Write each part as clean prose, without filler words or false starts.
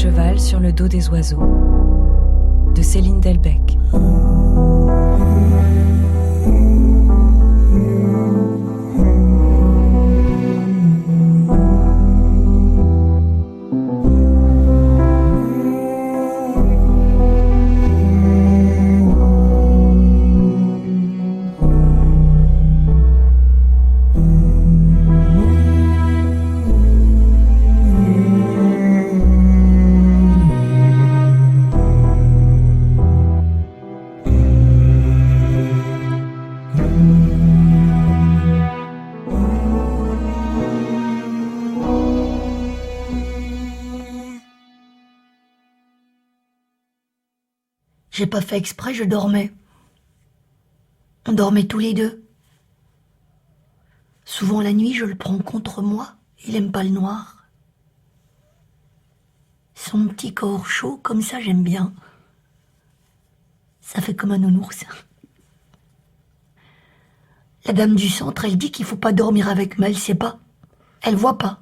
cheval sur le dos des oiseaux de Céline Delbecq. J'ai pas fait exprès, je dormais. On dormait tous les deux. Souvent la nuit, je le prends contre moi. Il aime pas le noir. Son petit corps chaud, comme ça, j'aime bien. Ça fait comme un nounours. La dame du centre, elle dit qu'il faut pas dormir avec, mais elle sait pas. Elle voit pas.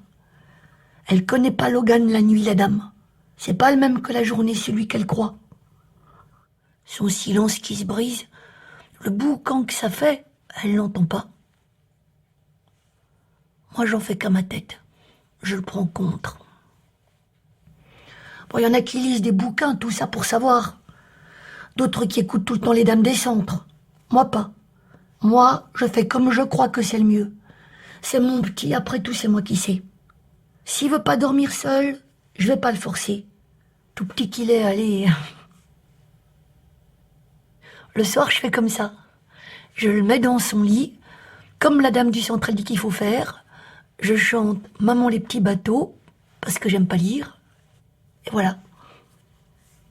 Elle connaît pas Logan la nuit, la dame. C'est pas le même que la journée, celui qu'elle croit. Son silence qui se brise, le boucan que ça fait, elle l'entend pas. Moi, j'en fais qu'à ma tête. Je le prends contre. Bon, il y en a qui lisent des bouquins, tout ça pour savoir. D'autres qui écoutent tout le temps les dames des centres. Moi, pas. Moi, je fais comme je crois que c'est le mieux. C'est mon petit, après tout, c'est moi qui sais. S'il veut pas dormir seul, je vais pas le forcer. Tout petit qu'il est, allez. Le soir, je fais comme ça. Je le mets dans son lit, comme la dame du centre dit qu'il faut faire. Je chante « Maman les petits bateaux » parce que j'aime pas lire. Et voilà.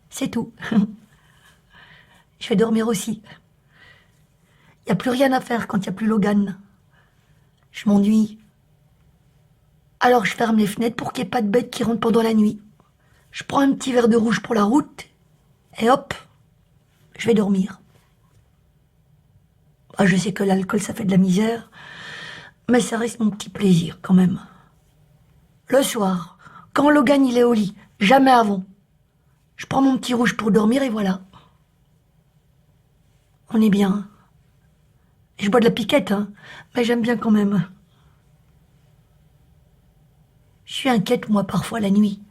C'est tout. Je vais dormir aussi. Il n'y a plus rien à faire quand il n'y a plus Logan. Je m'ennuie. Alors je ferme les fenêtres pour qu'il n'y ait pas de bêtes qui rentrent pendant la nuit. Je prends un petit verre de rouge pour la route et hop, je vais dormir. Ah, je sais que l'alcool, ça fait de la misère, mais ça reste mon petit plaisir, quand même. Le soir, quand Logan, il est au lit, jamais avant, je prends mon petit rouge pour dormir et voilà. On est bien. Je bois de la piquette, hein, mais j'aime bien quand même. Je suis inquiète, moi, parfois, la nuit.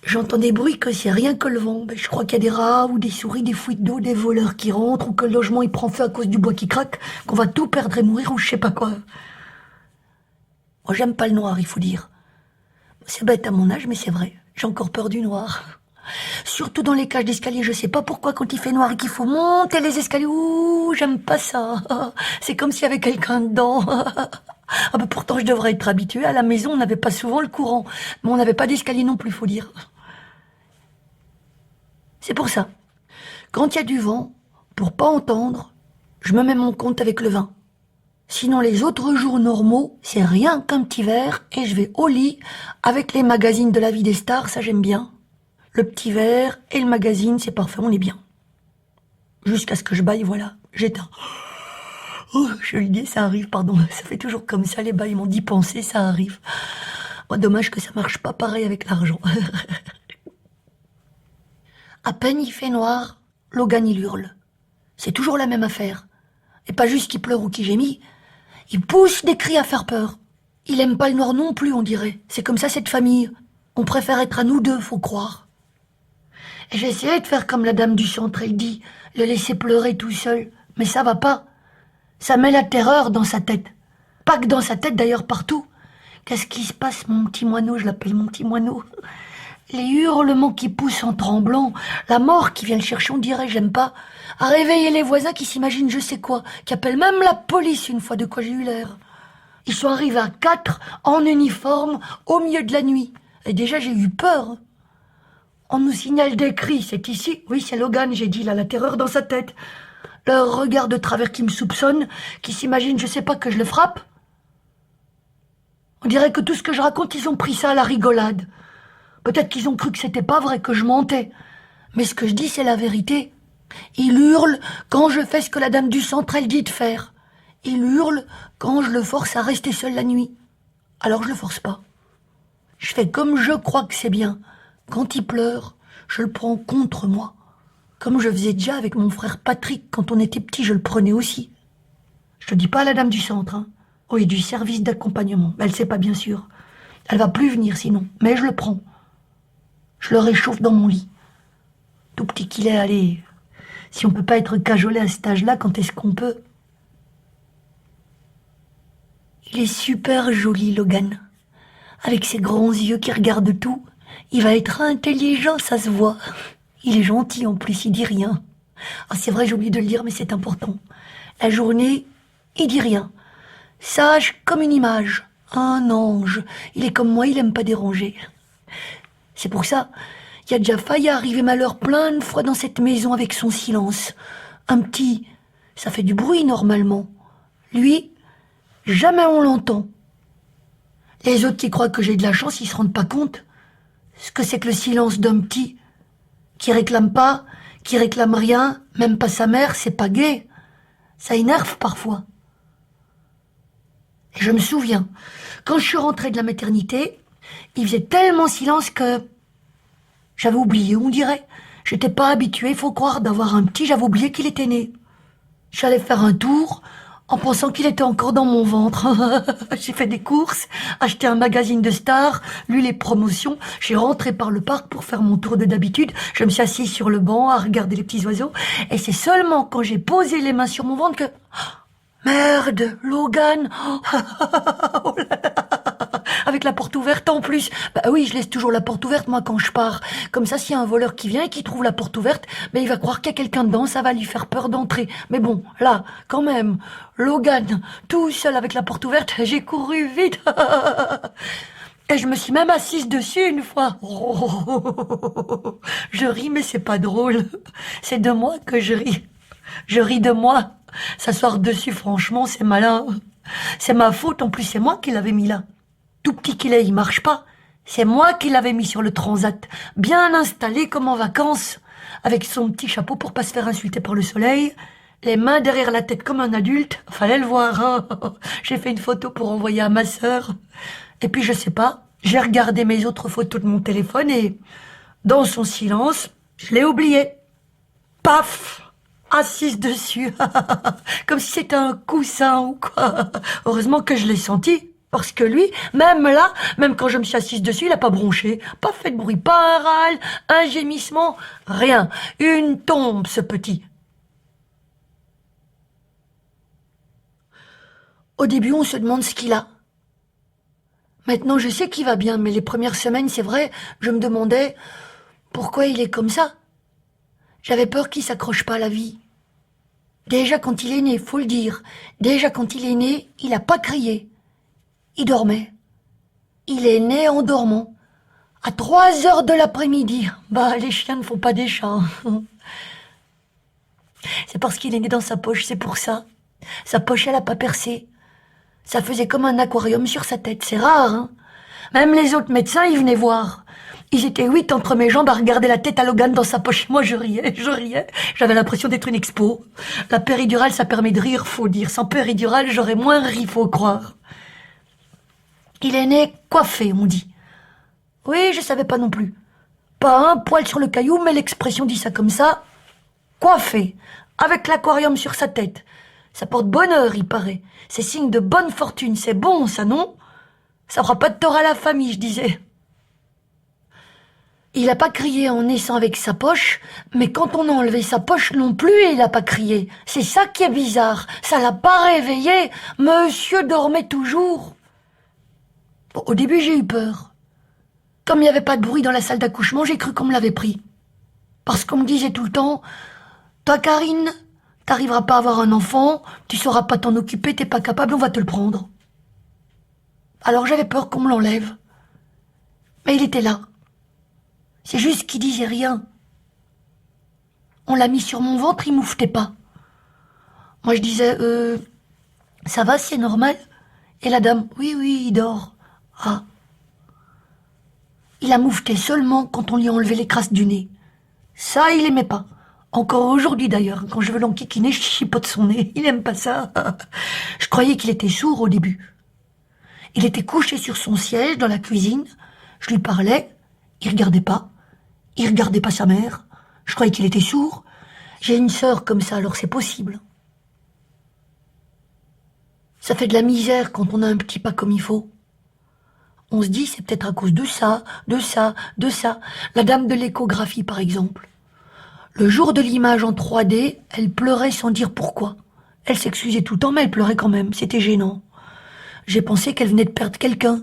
J'entends des bruits que c'est rien que le vent. Je crois qu'il y a des rats ou des souris, des fuites d'eau, des voleurs qui rentrent, ou que le logement il prend feu à cause du bois qui craque, qu'on va tout perdre et mourir, ou je sais pas quoi. Moi, j'aime pas le noir, il faut dire. C'est bête à mon âge, mais c'est vrai. J'ai encore peur du noir. Surtout dans les cages d'escalier, je sais pas pourquoi quand il fait noir et qu'il faut monter les escaliers. Ouh, j'aime pas ça. C'est comme s'il y avait quelqu'un dedans. Ah bah pourtant, je devrais être habituée. À la maison, on n'avait pas souvent le courant. Mais on n'avait pas d'escalier non plus, faut dire. C'est pour ça. Quand il y a du vent, pour pas entendre, je me mets mon compte avec le vin. Sinon, les autres jours normaux, c'est rien qu'un petit verre et je vais au lit avec les magazines de la vie des stars, ça j'aime bien. Le petit verre et le magazine, c'est parfait, on est bien. Jusqu'à ce que je baille, voilà, j'éteins. Oh, je lui dis, ça arrive, pardon, ça fait toujours comme ça, les bâillements d'y penser, ça arrive. Oh, dommage que ça marche pas pareil avec l'argent. À peine il fait noir, Logan il hurle. C'est toujours la même affaire. Et pas juste qu'il pleure ou qu'il gémit, il pousse des cris à faire peur. Il aime pas le noir non plus, on dirait. C'est comme ça cette famille. On préfère être à nous deux, faut croire. Et j'ai essayé de faire comme la dame du centre, elle dit, le laisser pleurer tout seul. Mais ça va pas. Ça met la terreur dans sa tête. Pas que dans sa tête, d'ailleurs, partout. Qu'est-ce qui se passe, mon petit moineau? Je l'appelle mon petit moineau. Les hurlements qui poussent en tremblant, la mort qui vient le chercher, on dirait, j'aime pas. À réveiller les voisins qui s'imaginent je sais quoi, qui appellent même la police une fois, de quoi j'ai eu l'air. Ils sont arrivés à 4, en uniforme, au milieu de la nuit. Et déjà, j'ai eu peur. On nous signale des cris, c'est ici. Oui, c'est Logan, j'ai dit, là, la terreur dans sa tête. Leur regard de travers qui me soupçonne, qui s'imagine, je sais pas, que je le frappe. On dirait que tout ce que je raconte, ils ont pris ça à la rigolade. Peut-être qu'ils ont cru que c'était pas vrai, que je mentais. Mais ce que je dis, c'est la vérité. Il hurle quand je fais ce que la dame du centre, elle dit de faire. Il hurle quand je le force à rester seul la nuit. Alors je le force pas. Je fais comme je crois que c'est bien. Quand il pleure, je le prends contre moi. Comme je faisais déjà avec mon frère Patrick quand on était petit, je le prenais aussi. Je te dis pas à la dame du centre, hein. Oui, du service d'accompagnement. Elle sait pas, bien sûr. Elle va plus venir sinon, mais je le prends. Je le réchauffe dans mon lit. Tout petit qu'il est, allez. Si on peut pas être cajolé à cet âge-là, quand est-ce qu'on peut? Il est super joli, Logan. Avec ses grands yeux qui regardent tout. Il va être intelligent, ça se voit. Il est gentil en plus, il dit rien. Ah, c'est vrai, j'ai oublié de le dire, mais c'est important. La journée, il dit rien. Sage comme une image. Un ange. Il est comme moi, il aime pas déranger. C'est pour ça, il a déjà failli arriver malheur plein de fois dans cette maison avec son silence. Un petit, ça fait du bruit normalement. Lui, jamais on l'entend. Les autres qui croient que j'ai de la chance, ils se rendent pas compte. Ce que c'est que le silence d'un petit qui réclame pas, qui réclame rien, même pas sa mère, c'est pas gai. Ça énerve parfois. Et je me souviens, quand je suis rentrée de la maternité, il faisait tellement silence que j'avais oublié, on dirait. J'étais pas habituée, faut croire, d'avoir un petit, j'avais oublié qu'il était né. J'allais faire un tour en pensant qu'il était encore dans mon ventre. J'ai fait des courses, acheté un magazine de stars, lu les promotions. J'ai rentré par le parc pour faire mon tour de d'habitude. Je me suis assise sur le banc à regarder les petits oiseaux. Et c'est seulement quand j'ai posé les mains sur mon ventre que... Merde, Logan. Oh là là. Avec la porte ouverte en plus. Bah oui, je laisse toujours la porte ouverte, moi, quand je pars. Comme ça, s'il y a un voleur qui vient et qui trouve la porte ouverte, il va croire qu'il y a quelqu'un dedans, ça va lui faire peur d'entrer. Mais bon, là, quand même, Logan, tout seul avec la porte ouverte, j'ai couru vite. Et je me suis même assise dessus une fois. Oh, je ris, mais c'est pas drôle. C'est de moi que je ris. Je ris de moi. S'asseoir dessus, franchement, c'est malin. C'est ma faute, en plus, c'est moi qui l'avais mis là. Tout petit qu'il est, il marche pas. C'est moi qui l'avais mis sur le transat, bien installé comme en vacances, avec son petit chapeau pour pas se faire insulter par le soleil, les mains derrière la tête comme un adulte. Fallait le voir, hein. J'ai fait une photo pour envoyer à ma sœur. Et puis, je sais pas, j'ai regardé mes autres photos de mon téléphone et, dans son silence, je l'ai oublié. Paf! Assise dessus, comme si c'était un coussin ou quoi. Heureusement que je l'ai senti, parce que lui, même là, même quand je me suis assise dessus, il a pas bronché, pas fait de bruit, pas un râle, un gémissement, rien. Une tombe, ce petit. Au début, on se demande ce qu'il a. Maintenant, je sais qu'il va bien, mais les premières semaines, c'est vrai, je me demandais pourquoi il est comme ça. J'avais peur qu'il s'accroche pas à la vie. Déjà quand il est né, faut le dire, déjà quand il est né, il a pas crié. Il dormait. Il est né en dormant. À 3 heures de l'après-midi. Les chiens ne font pas des chats. C'est parce qu'il est né dans sa poche, c'est pour ça. Sa poche, elle a pas percé. Ça faisait comme un aquarium sur sa tête, c'est rare, hein. Même les autres médecins, ils venaient voir. Ils étaient 8 entre mes jambes à regarder la tête à Logan dans sa poche. Moi, je riais. J'avais l'impression d'être une expo. La péridurale, ça permet de rire, faut dire. Sans péridurale, j'aurais moins ri, faut croire. Il est né coiffé, on dit. Oui, je savais pas non plus. Pas un poil sur le caillou, mais l'expression dit ça comme ça. Coiffé, avec l'aquarium sur sa tête. Ça porte bonheur, il paraît. C'est signe de bonne fortune. C'est bon, ça, non? Ça fera pas de tort à la famille, je disais. Il a pas crié en naissant avec sa poche, mais quand on a enlevé sa poche non plus, il a pas crié. C'est ça qui est bizarre. Ça l'a pas réveillé. Monsieur dormait toujours. Bon, au début, j'ai eu peur. Comme il n'y avait pas de bruit dans la salle d'accouchement, j'ai cru qu'on me l'avait pris. Parce qu'on me disait tout le temps, toi, Karine, t'arriveras pas à avoir un enfant, tu sauras pas t'en occuper, t'es pas capable, on va te le prendre. Alors j'avais peur qu'on me l'enlève. Mais il était là. C'est juste qu'il disait rien. On l'a mis sur mon ventre, il mouftait pas. Moi je disais, ça va, c'est normal? Et la dame, oui, il dort. Ah. Il a moufté seulement quand on lui a enlevé les crasses du nez. Ça, il aimait pas. Encore aujourd'hui d'ailleurs, quand je veux l'enquiquiner, je chipote son nez. Il aime pas ça. Je croyais qu'il était sourd au début. Il était couché sur son siège dans la cuisine. Je lui parlais, il regardait pas. Il regardait pas sa mère. Je croyais qu'il était sourd. J'ai une sœur comme ça, alors c'est possible. Ça fait de la misère quand on a un petit pas comme il faut. On se dit, c'est peut-être à cause de ça, de ça, de ça. La dame de l'échographie, par exemple. Le jour de l'image en 3D, elle pleurait sans dire pourquoi. Elle s'excusait tout le temps, mais elle pleurait quand même. C'était gênant. J'ai pensé qu'elle venait de perdre quelqu'un.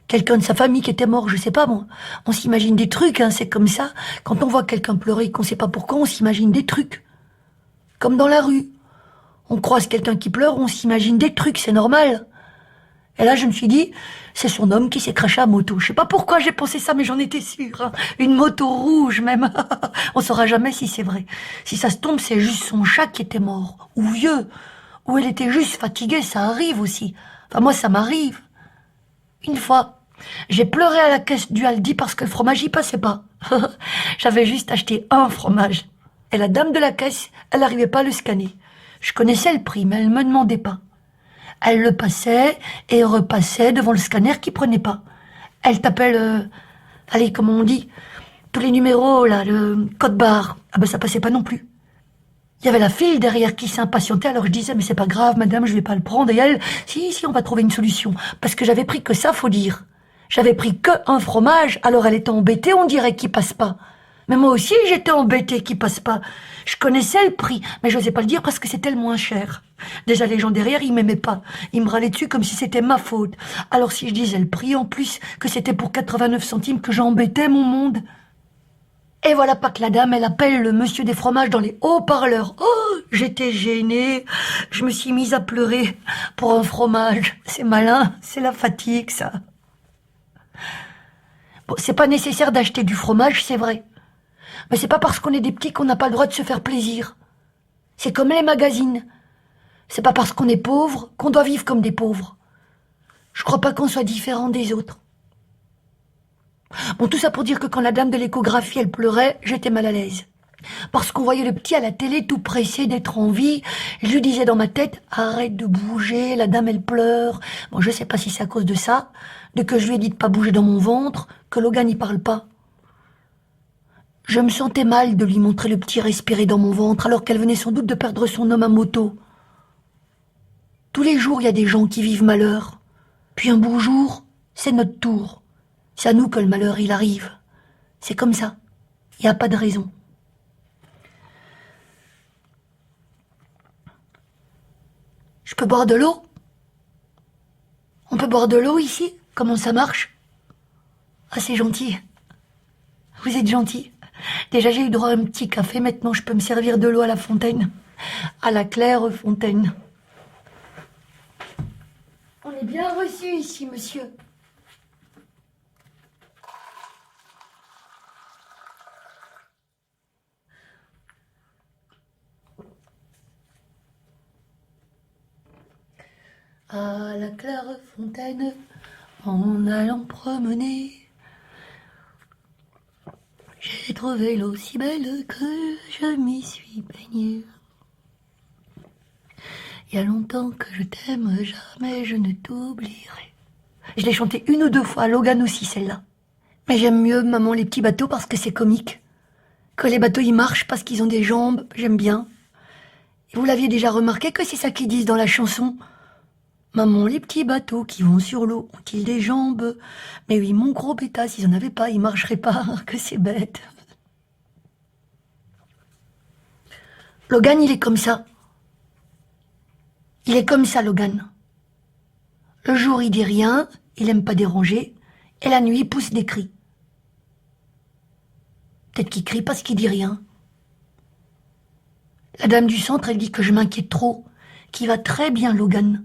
Quelqu'un de sa famille qui était mort, je sais pas moi. On s'imagine des trucs, hein, c'est comme ça. Quand on voit quelqu'un pleurer et qu'on sait pas pourquoi, on s'imagine des trucs. Comme dans la rue. On croise quelqu'un qui pleure, on s'imagine des trucs, c'est normal. Et là, je me suis dit, c'est son homme qui s'est craché à moto. Je sais pas pourquoi j'ai pensé ça, mais j'en étais sûre. Hein. Une moto rouge, même. On saura jamais si c'est vrai. Si ça se tombe, c'est juste son chat qui était mort. Ou vieux. Ou elle était juste fatiguée, ça arrive aussi. Enfin, moi, ça m'arrive. Une fois, j'ai pleuré à la caisse du Aldi parce que le fromage y passait pas. J'avais juste acheté un fromage. Et la dame de la caisse, elle n'arrivait pas à le scanner. Je connaissais le prix, mais elle me demandait pas. Elle le passait et repassait devant le scanner qui prenait pas. Elle tapait allez, comment on dit, tous les numéros, là, le code barre. Ah ben ça passait pas non plus. Il y avait la file derrière qui s'impatientait, alors je disais, mais c'est pas grave, madame, je vais pas le prendre. Et elle, si, on va trouver une solution. Parce que j'avais pris que ça, faut dire. J'avais pris que un fromage, alors elle était embêtée, on dirait qu'il passe pas. Mais moi aussi, j'étais embêtée qu'il passe pas. Je connaissais le prix, mais j'osais pas le dire parce que c'était le moins cher. Déjà, les gens derrière, ils m'aimaient pas. Ils me râlaient dessus comme si c'était ma faute. Alors si je disais le prix, en plus, que c'était pour 89 centimes, que j'embêtais mon monde. Et voilà pas que la dame, elle appelle le monsieur des fromages dans les haut-parleurs. Oh, j'étais gênée. Je me suis mise à pleurer pour un fromage. C'est malin, c'est la fatigue, ça. Bon, c'est pas nécessaire d'acheter du fromage, c'est vrai. Mais c'est pas parce qu'on est des petits qu'on n'a pas le droit de se faire plaisir. C'est comme les magazines. C'est pas parce qu'on est pauvre qu'on doit vivre comme des pauvres. Je crois pas qu'on soit différent des autres. Bon, tout ça pour dire que quand la dame de l'échographie, elle pleurait, j'étais mal à l'aise. Parce qu'on voyait le petit à la télé tout pressé d'être en vie. Je lui disais dans ma tête, arrête de bouger, la dame elle pleure. Bon, je sais pas si c'est à cause de ça, de que je lui ai dit de pas bouger dans mon ventre, que Logan n'y parle pas. Je me sentais mal de lui montrer le petit respirer dans mon ventre alors qu'elle venait sans doute de perdre son homme à moto. Tous les jours, il y a des gens qui vivent malheur. Puis un beau jour, c'est notre tour. C'est à nous que le malheur, il arrive. C'est comme ça. Il n'y a pas de raison. Je peux boire de l'eau? On peut boire de l'eau ici? Comment ça marche? Ah, c'est gentil. Vous êtes gentil. Déjà, j'ai eu droit à un petit café. Maintenant, je peux me servir de l'eau à la fontaine. À la claire fontaine. On est bien reçus ici, monsieur. À la claire fontaine, en allant promener, j'ai trouvé l'eau si belle que je m'y suis baignée. Il y a longtemps que je t'aime, jamais je ne t'oublierai. Je l'ai chantée une ou deux fois, à Logan aussi celle-là. Mais j'aime mieux Maman les petits bateaux parce que c'est comique. Que les bateaux ils marchent parce qu'ils ont des jambes, j'aime bien. Et vous l'aviez déjà remarqué que c'est ça qu'ils disent dans la chanson? Maman, les petits bateaux qui vont sur l'eau ont-ils des jambes? Mais oui, mon gros bêta, s'ils en avaient pas, ils marcheraient pas, que c'est bête. Logan, il est comme ça. Il est comme ça, Logan. Le jour, il dit rien, il aime pas déranger, et la nuit, il pousse des cris. Peut-être qu'il crie parce qu'il dit rien. La dame du centre, elle dit que je m'inquiète trop, qu'il va très bien, Logan.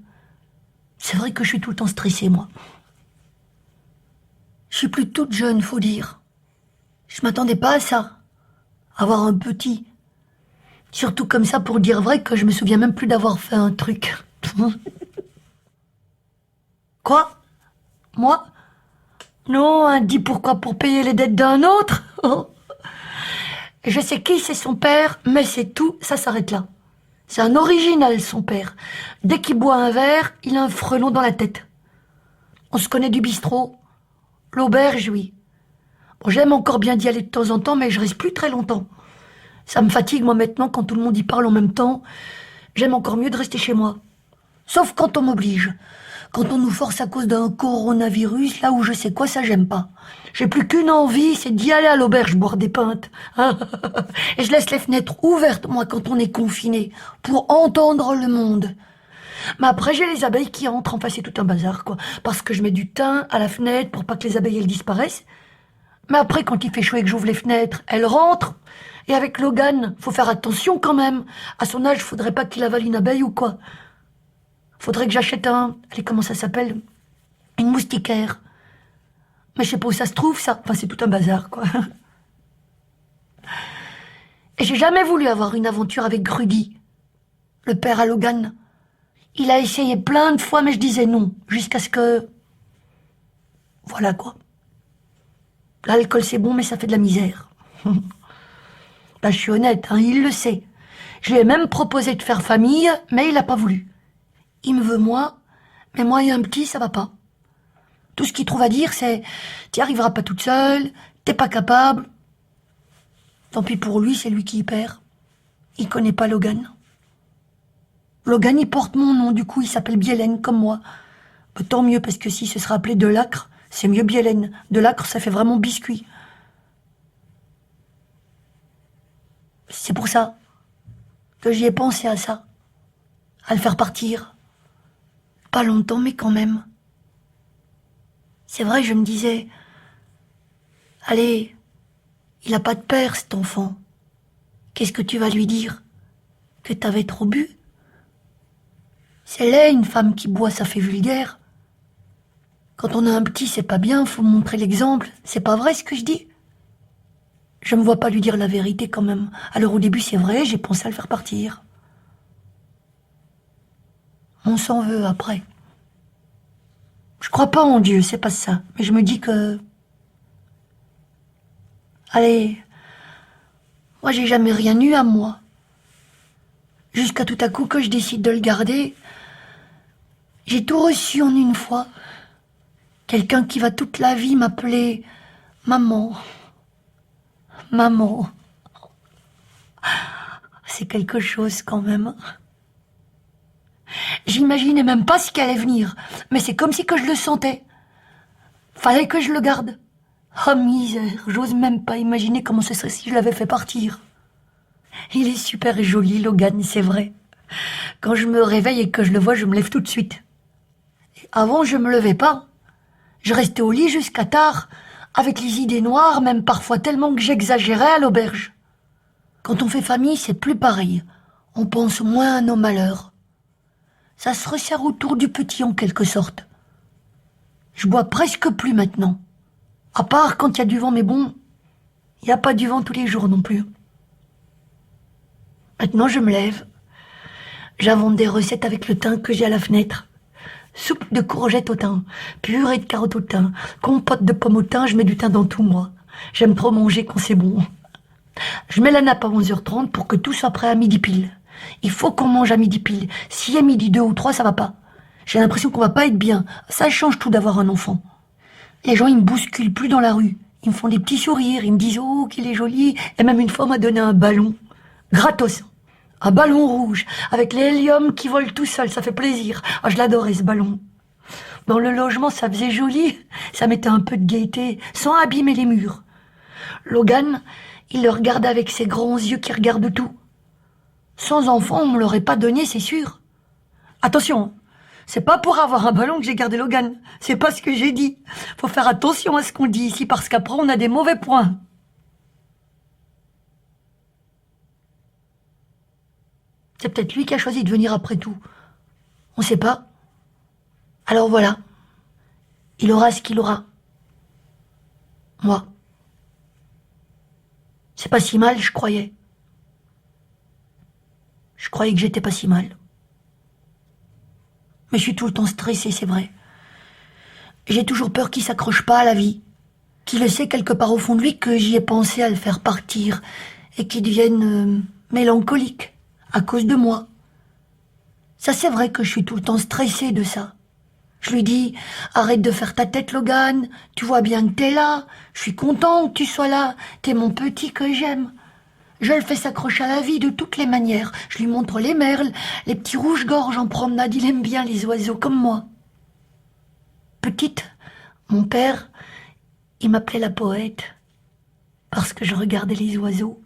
C'est vrai que je suis tout le temps stressée, moi. Je suis plus toute jeune, faut dire. Je m'attendais pas à ça. Avoir un petit. Surtout comme ça pour dire vrai que je me souviens même plus d'avoir fait un truc. Quoi? Moi? Non, hein, dis pourquoi? Pour payer les dettes d'un autre? Je sais qui c'est son père, mais c'est tout, ça s'arrête là. C'est un original, son père. Dès qu'il boit un verre, il a un frelon dans la tête. On se connaît du bistrot. L'auberge, oui. Bon, j'aime encore bien d'y aller de temps en temps, mais je reste plus très longtemps. Ça me fatigue, moi, maintenant, quand tout le monde y parle en même temps. J'aime encore mieux de rester chez moi. Sauf quand on m'oblige. Quand on nous force à cause d'un coronavirus, là où je sais quoi, ça j'aime pas. J'ai plus qu'une envie, c'est d'y aller à l'auberge boire des pintes. Et je laisse les fenêtres ouvertes, moi, quand on est confiné, pour entendre le monde. Mais après, j'ai les abeilles qui entrent, enfin, c'est tout un bazar, quoi. Parce que je mets du thym à la fenêtre pour pas que les abeilles, elles disparaissent. Mais après, quand il fait chaud et que j'ouvre les fenêtres, elles rentrent. Et avec Logan, faut faire attention quand même. À son âge, faudrait pas qu'il avale une abeille ou quoi. Faudrait que j'achète allez, comment ça s'appelle? Une moustiquaire. Mais je sais pas où ça se trouve, ça. Enfin, c'est tout un bazar, quoi. Et j'ai jamais voulu avoir une aventure avec Grudy, le père à Logan. Il a essayé plein de fois, mais je disais non. Jusqu'à ce que... Voilà, quoi. L'alcool, c'est bon, mais ça fait de la misère. Là, je suis honnête, hein, il le sait. Je lui ai même proposé de faire famille, mais il n'a pas voulu. Il me veut moi, mais moi et un petit, ça va pas. Tout ce qu'il trouve à dire, c'est « t'y arriveras pas toute seule, t'es pas capable ». Tant pis pour lui, c'est lui qui y perd. Il connaît pas Logan. Logan, il porte mon nom, du coup, il s'appelle Biélène, comme moi. Tant mieux, parce que si ce sera appelé Delacre, c'est mieux Biélène. Delacre, ça fait vraiment biscuit. C'est pour ça que j'y ai pensé à ça. À le faire partir. Pas longtemps, mais quand même. C'est vrai, je me disais... Allez, il a pas de père, cet enfant. Qu'est-ce que tu vas lui dire? Que t'avais trop bu? C'est laid, une femme qui boit, ça fait vulgaire. Quand on a un petit, c'est pas bien, faut montrer l'exemple. C'est pas vrai ce que je dis? Je me vois pas lui dire la vérité quand même. Alors au début, c'est vrai, j'ai pensé à le faire partir. On s'en veut après. Je crois pas en Dieu, c'est pas ça. Mais je me dis que... Allez, moi j'ai jamais rien eu à moi. Jusqu'à tout à coup que je décide de le garder. J'ai tout reçu en une fois. Quelqu'un qui va toute la vie m'appeler maman. Maman. C'est quelque chose quand même. J'imaginais même pas ce qui allait venir, mais c'est comme si que je le sentais. Fallait que je le garde. Oh misère, j'ose même pas imaginer comment ce serait si je l'avais fait partir. Il est super joli, Logan, c'est vrai. Quand je me réveille et que je le vois, je me lève tout de suite. Et avant, je me levais pas. Je restais au lit jusqu'à tard, avec les idées noires, même parfois tellement que j'exagérais à l'auberge. Quand on fait famille, c'est plus pareil. On pense moins à nos malheurs. Ça se resserre autour du petit en quelque sorte. Je bois presque plus maintenant. À part quand il y a du vent, mais bon, il n'y a pas du vent tous les jours non plus. Maintenant, je me lève. J'invente des recettes avec le thym que j'ai à la fenêtre. Soupe de courgettes au thym, purée de carottes au thym, compote de pommes au thym, je mets du thym dans tout, moi. J'aime trop manger quand c'est bon. Je mets la nappe à 11h30 pour que tout soit prêt à midi pile. Il faut qu'on mange à midi pile. S'il y a midi 2 ou 3, ça va pas. J'ai l'impression qu'on va pas être bien. Ça change tout d'avoir un enfant. Les gens, ils me bousculent plus dans la rue. Ils me font des petits sourires. Ils me disent « Oh, qu'il est joli !» Et même une fois, on m'a donné un ballon. Gratos. Un ballon rouge, avec les héliums qui volent tout seul. Ça fait plaisir. Ah, je l'adorais, ce ballon. Dans le logement, ça faisait joli. Ça mettait un peu de gaieté, sans abîmer les murs. Logan, il le regarde avec ses grands yeux qui regardent tout. Sans enfant, on me l'aurait pas donné, c'est sûr. Attention, c'est pas pour avoir un ballon que j'ai gardé Logan. C'est pas ce que j'ai dit. Faut faire attention à ce qu'on dit ici, parce qu'après, on a des mauvais points. C'est peut-être lui qui a choisi de venir après tout. On sait pas. Alors voilà. Il aura ce qu'il aura. Moi. C'est pas si mal, je croyais. Je croyais que j'étais pas si mal. Mais je suis tout le temps stressée, c'est vrai. J'ai toujours peur qu'il s'accroche pas à la vie. Qu'il le sait quelque part au fond de lui que j'y ai pensé à le faire partir. Et qu'il devienne mélancolique. À cause de moi. Ça, c'est vrai que je suis tout le temps stressée de ça. Je lui dis, arrête de faire ta tête, Logan. Tu vois bien que t'es là. Je suis content que tu sois là. T'es mon petit que j'aime. Je le fais s'accrocher à la vie de toutes les manières. Je lui montre les merles, les petits rouges-gorges en promenade. Il aime bien les oiseaux comme moi. Petite, mon père, il m'appelait la poète parce que je regardais les oiseaux.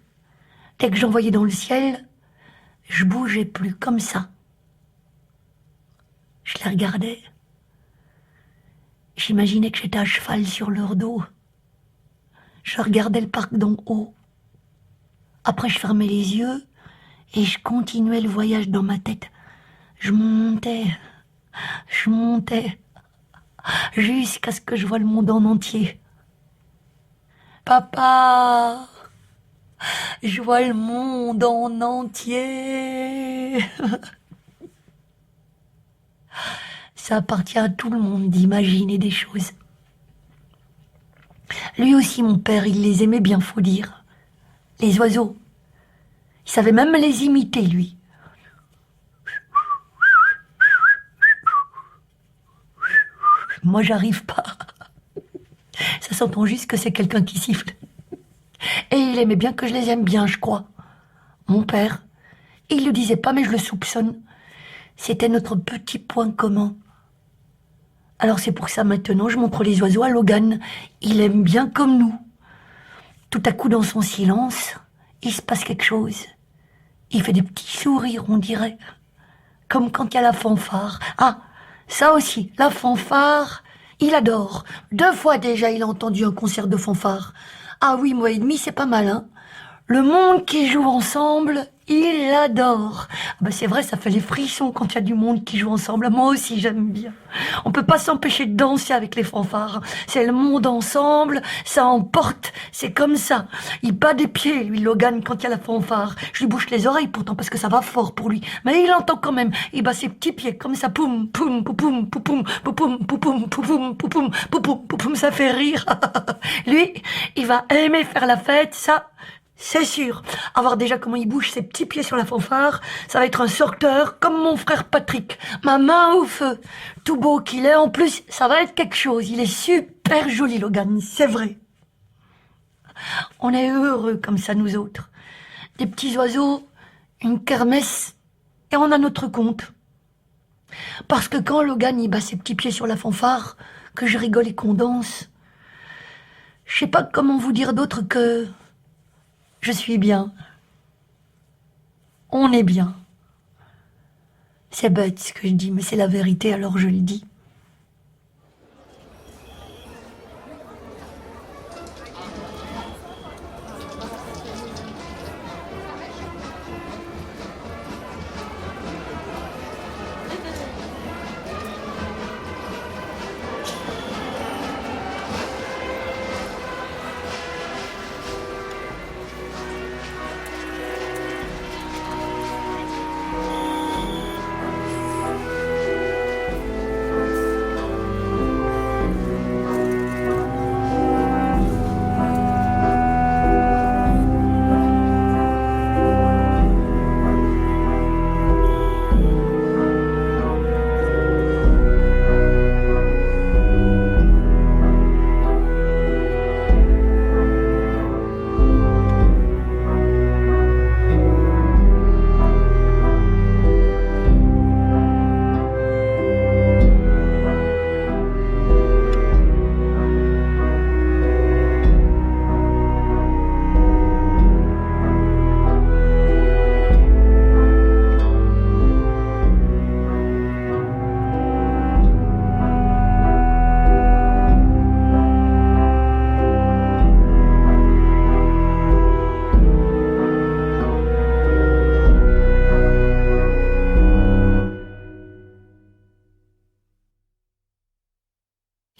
Dès que j'en voyais dans le ciel, je bougeais plus comme ça. Je les regardais. J'imaginais que j'étais à cheval sur leur dos. Je regardais le parc d'en haut. Après, je fermais les yeux et je continuais le voyage dans ma tête. Je montais, jusqu'à ce que je voie le monde en entier. Papa, je vois le monde en entier. Ça appartient à tout le monde d'imaginer des choses. Lui aussi, mon père, il les aimait bien, faut dire. Les oiseaux. Il savait même les imiter, lui. Moi, j'arrive pas. Ça s'entend juste que c'est quelqu'un qui siffle. Et il aimait bien que je les aime bien, je crois. Mon père, il le disait pas, mais je le soupçonne. C'était notre petit point commun. Alors c'est pour ça maintenant, je montre les oiseaux à Logan. Il aime bien comme nous. Tout à coup, dans son silence, il se passe quelque chose. Il fait des petits sourires, on dirait. Comme quand il y a la fanfare. Ah, ça aussi, la fanfare, il adore. 2 fois déjà, il a entendu un concert de fanfare. Ah oui, mois et demi, c'est pas mal, hein. Le monde qui joue ensemble, il l'adore. Ah bah c'est vrai, ça fait les frissons quand il y a du monde qui joue ensemble. Moi aussi, j'aime bien. On peut pas s'empêcher de danser avec les fanfares. C'est le monde ensemble, ça emporte. C'est comme ça. Il bat des pieds, lui, Logan, quand il y a la fanfare. Je lui bouche les oreilles pourtant parce que ça va fort pour lui. Mais il entend quand même. Il bat ses petits pieds comme ça. Poum, poum, poum, poum, poum, poum, poum, poum, poum, poum, poum, poum, poum, ça fait rire. Lui, il va aimer faire la fête, ça. C'est sûr, avoir déjà comment il bouge ses petits pieds sur la fanfare, ça va être un sorteur comme mon frère Patrick, ma main au feu, tout beau qu'il est, en plus, ça va être quelque chose, il est super joli Logan, c'est vrai. On est heureux comme ça nous autres, des petits oiseaux, une kermesse, et on a notre compte. Parce que quand Logan il bat ses petits pieds sur la fanfare, que je rigole et qu'on danse, je sais pas comment vous dire d'autre que... Je suis bien. On est bien. C'est bête ce que je dis, mais c'est la vérité, alors je le dis.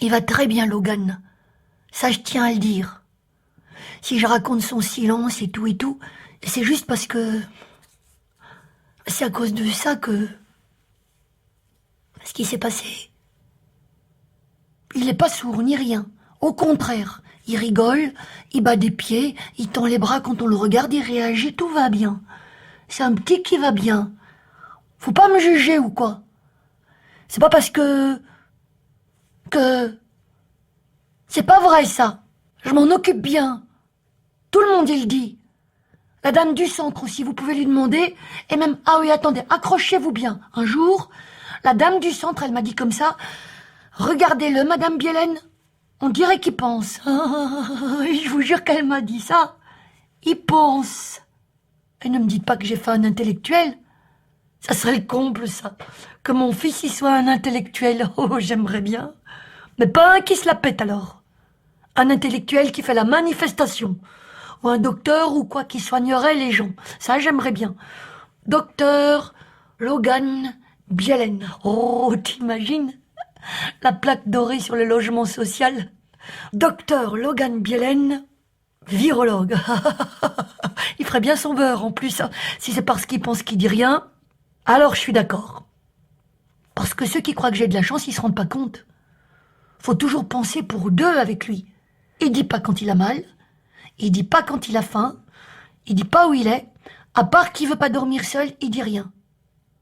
Il va très bien, Logan. Ça, je tiens à le dire. Si je raconte son silence et tout, c'est juste parce que... C'est à cause de ça que... Ce qui s'est passé... Il n'est pas sourd ni rien. Au contraire, il rigole, il bat des pieds, il tend les bras quand on le regarde, il réagit, tout va bien. C'est un petit qui va bien. Faut pas me juger ou quoi. C'est pas parce que que... C'est pas vrai, ça. Je m'en occupe bien. Tout le monde, il dit. La dame du centre aussi, vous pouvez lui demander. Et même, ah oui, attendez, accrochez-vous bien. Un jour, la dame du centre, elle m'a dit comme ça, regardez-le, madame Bielen, on dirait qu'il pense. Je vous jure qu'elle m'a dit ça. Il pense. Et ne me dites pas que j'ai fait un intellectuel. Ça serait le comble, ça. Que mon fils, il soit un intellectuel. Oh, j'aimerais bien. Mais pas un qui se la pète, alors. Un intellectuel qui fait la manifestation. Ou un docteur ou quoi qui soignerait les gens. Ça, j'aimerais bien. Docteur Logan Bielen. Oh, t'imagines? La plaque dorée sur le logement social. Docteur Logan Bielen, virologue. Il ferait bien son beurre, en plus. Hein. Si c'est parce qu'il pense qu'il dit rien, alors je suis d'accord. Parce que ceux qui croient que j'ai de la chance, ils se rendent pas compte. Faut toujours penser pour deux avec lui. Il dit pas quand il a mal, il dit pas quand il a faim, il dit pas où il est, à part qu'il veut pas dormir seul, il dit rien.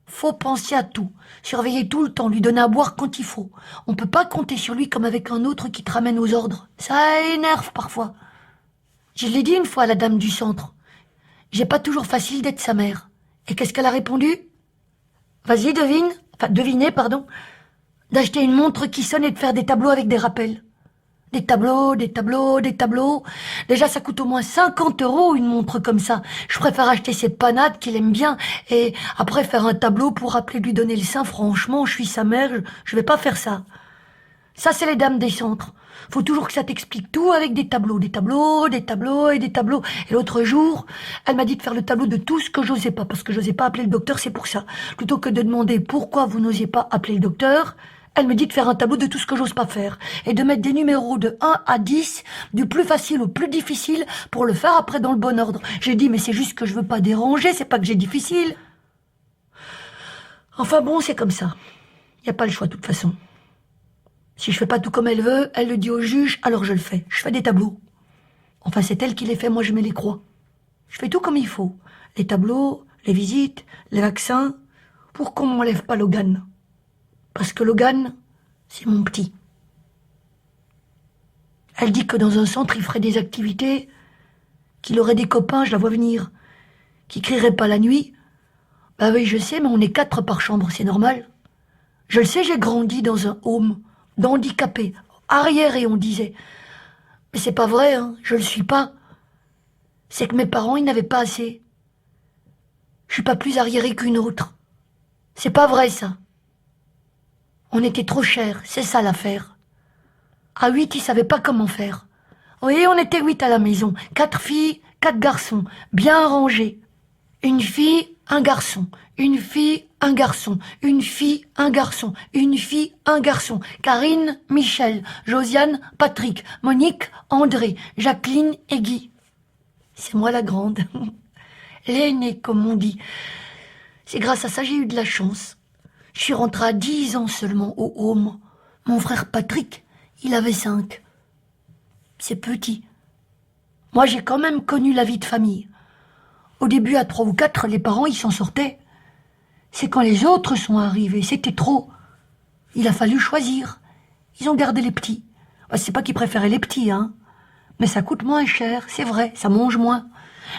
Faut penser à tout, surveiller tout le temps, lui donner à boire quand il faut. On peut pas compter sur lui comme avec un autre qui te ramène aux ordres. Ça énerve parfois. Je l'ai dit une fois à la dame du centre. J'ai pas toujours facile d'être sa mère. Et qu'est-ce qu'elle a répondu? Vas-y, devinez, pardon. D'acheter une montre qui sonne et de faire des tableaux avec des rappels. Des tableaux, des tableaux, des tableaux. Déjà, ça coûte au moins 50 € une montre comme ça. Je préfère acheter cette panade qu'il aime bien et après faire un tableau pour rappeler lui donner le sein. Franchement, je suis sa mère, je vais pas faire ça. Ça, c'est les dames des centres. Faut toujours que ça t'explique tout avec des tableaux, des tableaux, des tableaux et des tableaux. Et l'autre jour, elle m'a dit de faire le tableau de tout ce que j'osais pas, parce que j'osais pas appeler le docteur, c'est pour ça. Plutôt que de demander pourquoi vous n'osiez pas appeler le docteur, elle me dit de faire un tableau de tout ce que j'ose pas faire. Et de mettre des numéros de 1 à 10, du plus facile au plus difficile, pour le faire après dans le bon ordre. J'ai dit, mais c'est juste que je veux pas déranger, c'est pas que j'ai difficile. Enfin bon, c'est comme ça. Y a pas le choix de toute façon. Si je fais pas tout comme elle veut, elle le dit au juge, alors je le fais. Je fais des tableaux. Enfin, c'est elle qui les fait, moi je mets les croix. Je fais tout comme il faut. Les tableaux, les visites, les vaccins, pour qu'on m'enlève pas Logan. Parce que Logan, c'est mon petit. Elle dit que dans un centre, il ferait des activités, qu'il aurait des copains, je la vois venir, qui crieraient pas la nuit. Bah oui, je sais, mais on est 4 par chambre, c'est normal. Je le sais, j'ai grandi dans un home d'handicapés, arriérés, on disait. Mais c'est pas vrai, hein, je le suis pas. C'est que mes parents, ils n'avaient pas assez. Je suis pas plus arriéré qu'une autre. C'est pas vrai, ça. On était trop chers, c'est ça l'affaire. À 8, ils savaient pas comment faire. Oui, on était 8 à la maison. 4 filles, 4 garçons, bien rangés. Une fille, un garçon. Une fille, un garçon. Une fille, un garçon. Une fille, un garçon. Karine, Michel, Josiane, Patrick, Monique, André, Jacqueline et Guy. C'est moi la grande. L'aînée, comme on dit. C'est grâce à ça j'ai eu de la chance. Je suis rentrée à 10 ans seulement au home. Mon frère Patrick, il avait 5. C'est petit. Moi, j'ai quand même connu la vie de famille. Au début, à 3 ou 4, les parents, ils s'en sortaient. C'est quand les autres sont arrivés, c'était trop. Il a fallu choisir. Ils ont gardé les petits. Bah, c'est pas qu'ils préféraient les petits, hein. Mais ça coûte moins cher, c'est vrai, ça mange moins.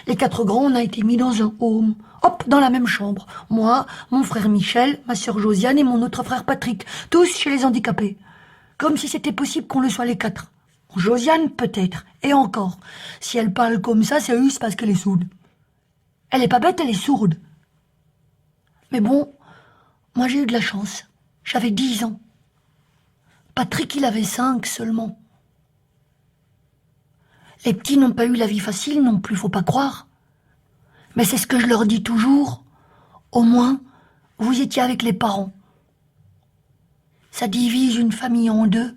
Les 4 grands, on a été mis dans un home. Hop, dans la même chambre. Moi, mon frère Michel, ma sœur Josiane et mon autre frère Patrick. Tous chez les handicapés. Comme si c'était possible qu'on le soit les 4. Josiane, peut-être. Et encore. Si elle parle comme ça, c'est juste parce qu'elle est sourde. Elle est pas bête, elle est sourde. Mais bon, moi j'ai eu de la chance. J'avais 10 ans. Patrick, il avait 5 seulement. Les petits n'ont pas eu la vie facile non plus, faut pas croire. Mais c'est ce que je leur dis toujours. Au moins, vous étiez avec les parents. Ça divise une famille en deux.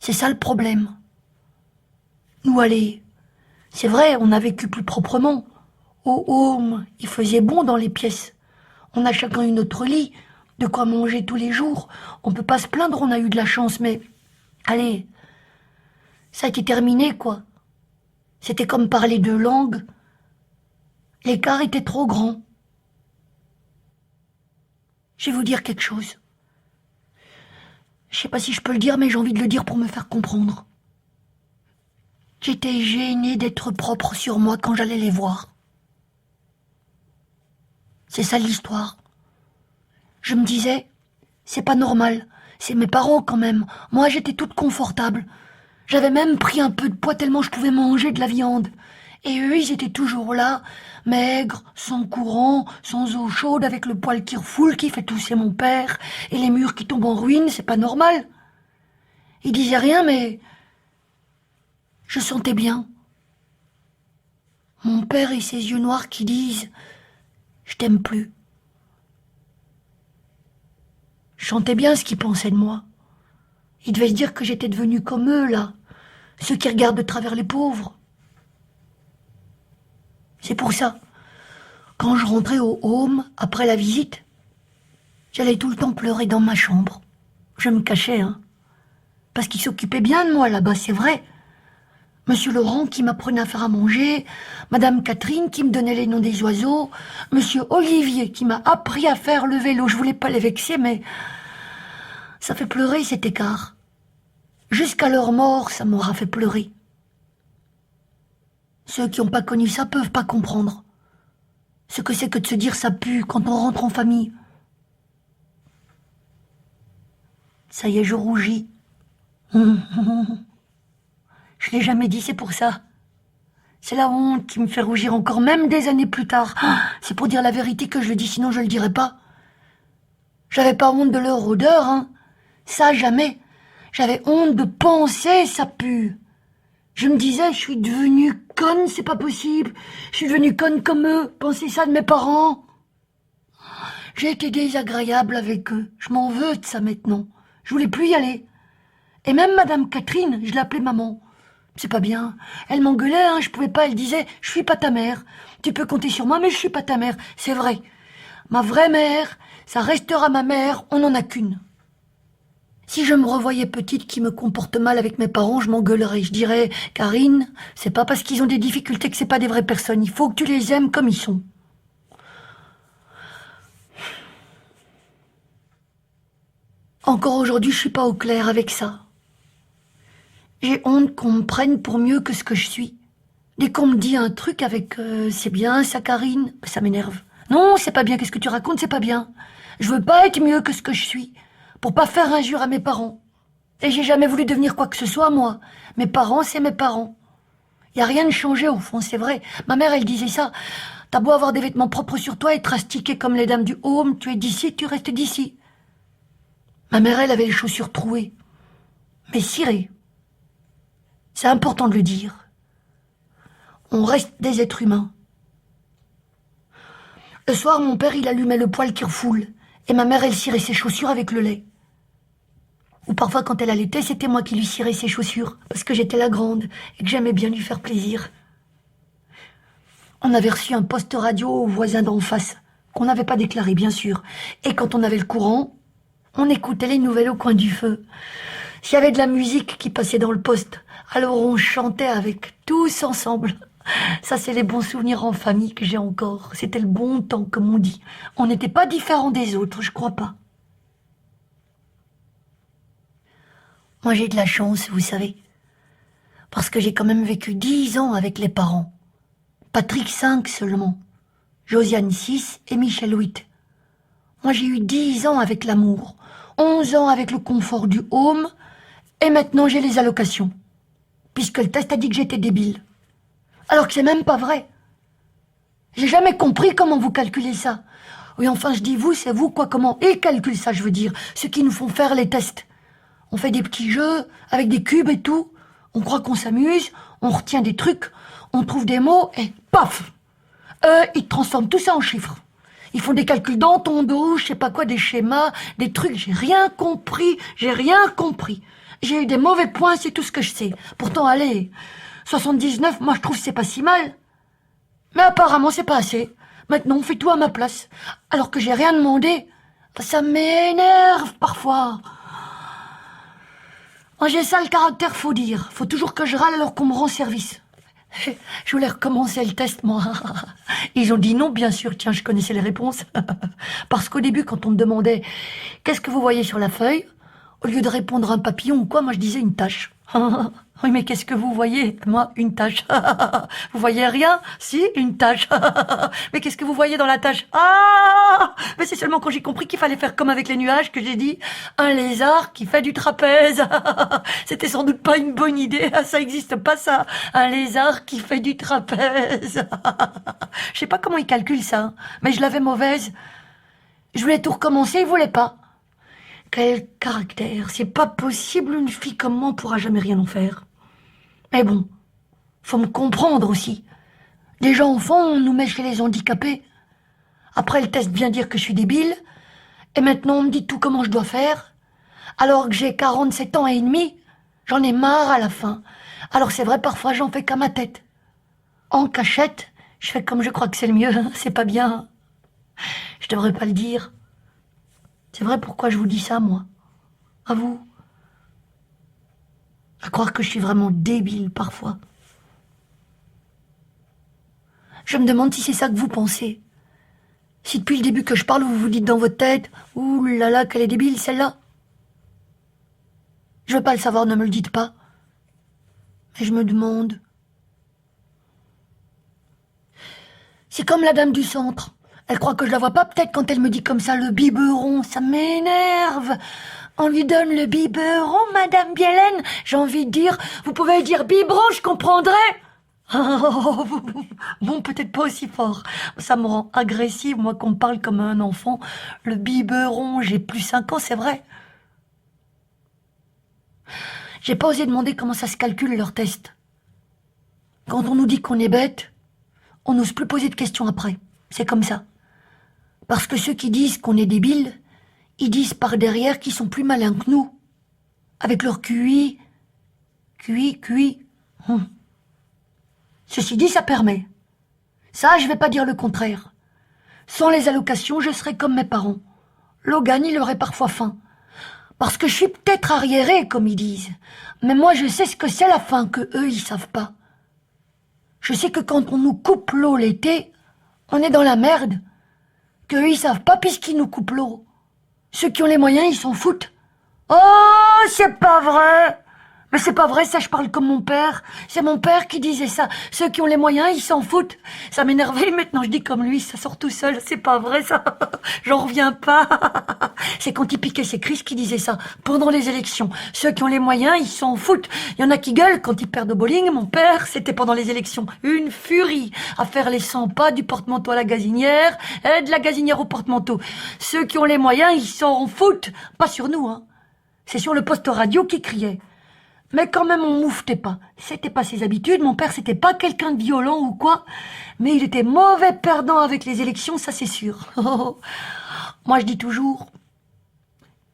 C'est ça le problème. Nous, allez, c'est vrai, on a vécu plus proprement. Au home, il faisait bon dans les pièces. On a chacun une autre lit, de quoi manger tous les jours. On peut pas se plaindre, on a eu de la chance, mais... Allez, ça a été terminé, quoi. C'était comme parler deux langues. L'écart était trop grand. Je vais vous dire quelque chose. Je sais pas si je peux le dire, mais j'ai envie de le dire pour me faire comprendre. J'étais gênée d'être propre sur moi quand j'allais les voir. C'est ça l'histoire. Je me disais, c'est pas normal, c'est mes parents quand même. Moi, j'étais toute confortable. J'avais même pris un peu de poids tellement je pouvais manger de la viande. Et eux, ils étaient toujours là, maigres, sans courant, sans eau chaude, avec le poil qui refoule, qui fait tousser mon père, et les murs qui tombent en ruine, c'est pas normal. Ils disaient rien, mais je sentais bien. Mon père et ses yeux noirs qui disent « Je t'aime plus ». Je sentais bien ce qu'ils pensaient de moi. Ils devaient se dire que j'étais devenue comme eux, là, ceux qui regardent de travers les pauvres. C'est pour ça, quand je rentrais au home après la visite, j'allais tout le temps pleurer dans ma chambre. Je me cachais, parce qu'ils s'occupaient bien de moi là-bas, c'est vrai. Monsieur Laurent qui m'apprenait à faire à manger, Madame Catherine qui me donnait les noms des oiseaux, Monsieur Olivier qui m'a appris à faire le vélo. Je voulais pas les vexer, mais ça fait pleurer cet écart. Jusqu'à leur mort, ça m'aura fait pleurer. Ceux qui n'ont pas connu ça peuvent pas comprendre ce que c'est que de se dire ça pue quand on rentre en famille. Ça y est, je rougis. Je l'ai jamais dit, c'est pour ça. C'est la honte qui me fait rougir encore, même des années plus tard. C'est pour dire la vérité que je le dis, sinon je le dirais pas. J'avais pas honte de leur odeur, Ça, jamais. J'avais honte de penser ça pue. Je me disais, je suis devenue conne, c'est pas possible. Je suis devenue conne comme eux. Pensez ça de mes parents. J'ai été désagréable avec eux. Je m'en veux de ça maintenant. Je voulais plus y aller. Et même Madame Catherine, je l'appelais maman. C'est pas bien. Elle m'engueulait, je pouvais pas. Elle disait, je suis pas ta mère. Tu peux compter sur moi, mais je suis pas ta mère. C'est vrai. Ma vraie mère, ça restera ma mère, on n'en a qu'une. Si je me revoyais petite qui me comporte mal avec mes parents, je m'engueulerais. Je dirais, Karine, c'est pas parce qu'ils ont des difficultés que c'est pas des vraies personnes. Il faut que tu les aimes comme ils sont. Encore aujourd'hui, je suis pas au clair avec ça. J'ai honte qu'on me prenne pour mieux que ce que je suis. Dès qu'on me dit un truc avec c'est bien, ça Karine, ça m'énerve. Non, c'est pas bien, qu'est-ce que tu racontes, c'est pas bien. Je veux pas être mieux que ce que je suis, pour pas faire injure à mes parents. Et j'ai jamais voulu devenir quoi que ce soit, moi. Mes parents, c'est mes parents. Y a rien de changé au fond, c'est vrai. Ma mère, elle disait ça. T'as beau avoir des vêtements propres sur toi, être astiqué comme les dames du home, tu es d'ici, tu restes d'ici. Ma mère, elle avait les chaussures trouées, mais cirées. C'est important de le dire. On reste des êtres humains. Le soir, mon père, il allumait le poêle qui refoule, et ma mère, elle cirait ses chaussures avec le lait. Ou parfois, quand elle allaitait, c'était moi qui lui cirais ses chaussures, parce que j'étais la grande, et que j'aimais bien lui faire plaisir. On avait reçu un poste radio au voisin d'en face, qu'on n'avait pas déclaré, bien sûr. Et quand on avait le courant, on écoutait les nouvelles au coin du feu. S'il y avait de la musique qui passait dans le poste, alors on chantait avec, tous ensemble. Ça, c'est les bons souvenirs en famille que j'ai encore. C'était le bon temps, comme on dit. On n'était pas différents des autres, je crois pas. Moi, j'ai de la chance, vous savez. Parce que j'ai quand même vécu 10 ans avec les parents. Patrick 5 seulement. Josiane 6 et Michel 8. Moi, j'ai eu 10 ans avec l'amour. 11 ans avec le confort du home. Et maintenant, j'ai les allocations. Puisque le test a dit que j'étais débile. Alors que c'est même pas vrai. J'ai jamais compris comment vous calculez ça. Oui, enfin, je dis vous, c'est vous, quoi, comment ils calculent ça, je veux dire. Ceux qui nous font faire les tests. On fait des petits jeux avec des cubes et tout. On croit qu'on s'amuse, on retient des trucs, on trouve des mots et paf! Ils transforment tout ça en chiffres. Ils font des calculs dans ton dos, je sais pas quoi, des schémas, des trucs. J'ai rien compris. J'ai eu des mauvais points, c'est tout ce que je sais. Pourtant, allez, 79, moi je trouve que c'est pas si mal. Mais apparemment, c'est pas assez. Maintenant, on fait tout à ma place. Alors que j'ai rien demandé. Ça m'énerve parfois. Moi, j'ai ça le caractère, faut dire. Faut toujours que je râle alors qu'on me rend service. Je voulais recommencer le test, moi. Ils ont dit non, bien sûr. Tiens, je connaissais les réponses. Parce qu'au début, quand on me demandait « Qu'est-ce que vous voyez sur la feuille ?» Au lieu de répondre un papillon ou quoi, moi je disais une tache. Oui, mais qu'est-ce que vous voyez? Moi, une tache. Vous voyez rien? Si, une tache. Mais qu'est-ce que vous voyez dans la tache? Ah! Mais c'est seulement quand j'ai compris qu'il fallait faire comme avec les nuages que j'ai dit un lézard qui fait du trapèze. C'était sans doute pas une bonne idée. Ça existe pas, ça. Un lézard qui fait du trapèze. Je sais pas comment il calcule ça, hein, mais je l'avais mauvaise. Je voulais tout recommencer, il voulait pas. Quel caractère! C'est pas possible, une fille comme moi, on pourra jamais rien en faire. Mais bon, faut me comprendre aussi. Déjà enfant, on nous met chez les handicapés. Après le test vient dire que je suis débile. Et maintenant, on me dit tout comment je dois faire. Alors que j'ai 47 ans et demi, j'en ai marre à la fin. Alors c'est vrai, parfois j'en fais qu'à ma tête. En cachette, je fais comme je crois que c'est le mieux. C'est pas bien. Je devrais pas le dire. C'est vrai, pourquoi je vous dis ça, moi? À vous? À croire que je suis vraiment débile parfois. Je me demande si c'est ça que vous pensez. Si depuis le début que je parle, vous vous dites dans votre tête « Ouh là là, qu'elle est débile, celle-là !» Je veux pas le savoir, ne me le dites pas. Mais je me demande... C'est comme la dame du centre. Elle croit que je la vois pas peut-être quand elle me dit comme ça le biberon. Ça m'énerve. On lui donne le biberon, Madame Biélène. J'ai envie de dire, vous pouvez dire biberon, je comprendrai. Bon, peut-être pas aussi fort. Ça me rend agressive, moi, qu'on me parle comme un enfant. Le biberon, j'ai plus 5 ans, c'est vrai. J'ai pas osé demander comment ça se calcule, leur test. Quand on nous dit qu'on est bête, on n'ose plus poser de questions après. C'est comme ça. Parce que ceux qui disent qu'on est débile, ils disent par derrière qu'ils sont plus malins que nous. Avec leur QI. QI. Ceci dit, ça permet. Ça, je vais pas dire le contraire. Sans les allocations, je serais comme mes parents. Logan, il aurait parfois faim. Parce que je suis peut-être arriérée, comme ils disent. Mais moi, je sais ce que c'est la faim que eux, ils savent pas. Je sais que quand on nous coupe l'eau l'été, on est dans la merde. Qu'eux, ils savent pas puisqu'ils nous coupent l'eau. Ceux qui ont les moyens, ils s'en foutent. Oh, c'est pas vrai! Mais c'est pas vrai, ça, je parle comme mon père. C'est mon père qui disait ça. Ceux qui ont les moyens, ils s'en foutent. Ça m'énervait, maintenant je dis comme lui, ça sort tout seul. C'est pas vrai, ça. J'en reviens pas. C'est quand il piquait ses crises qui disait ça, pendant les élections. Ceux qui ont les moyens, ils s'en foutent. Il y en a qui gueulent quand ils perdent au bowling. Mon père, c'était pendant les élections. Une furie à faire les 100 pas du porte-manteau à la gazinière et de la gazinière au porte-manteau. Ceux qui ont les moyens, ils s'en foutent. Pas sur nous, hein. C'est sur le poste radio qui criait. Mais quand même, on mouftait pas. C'était pas ses habitudes. Mon père, c'était pas quelqu'un de violent ou quoi. Mais il était mauvais perdant avec les élections, ça c'est sûr. Moi, je dis toujours,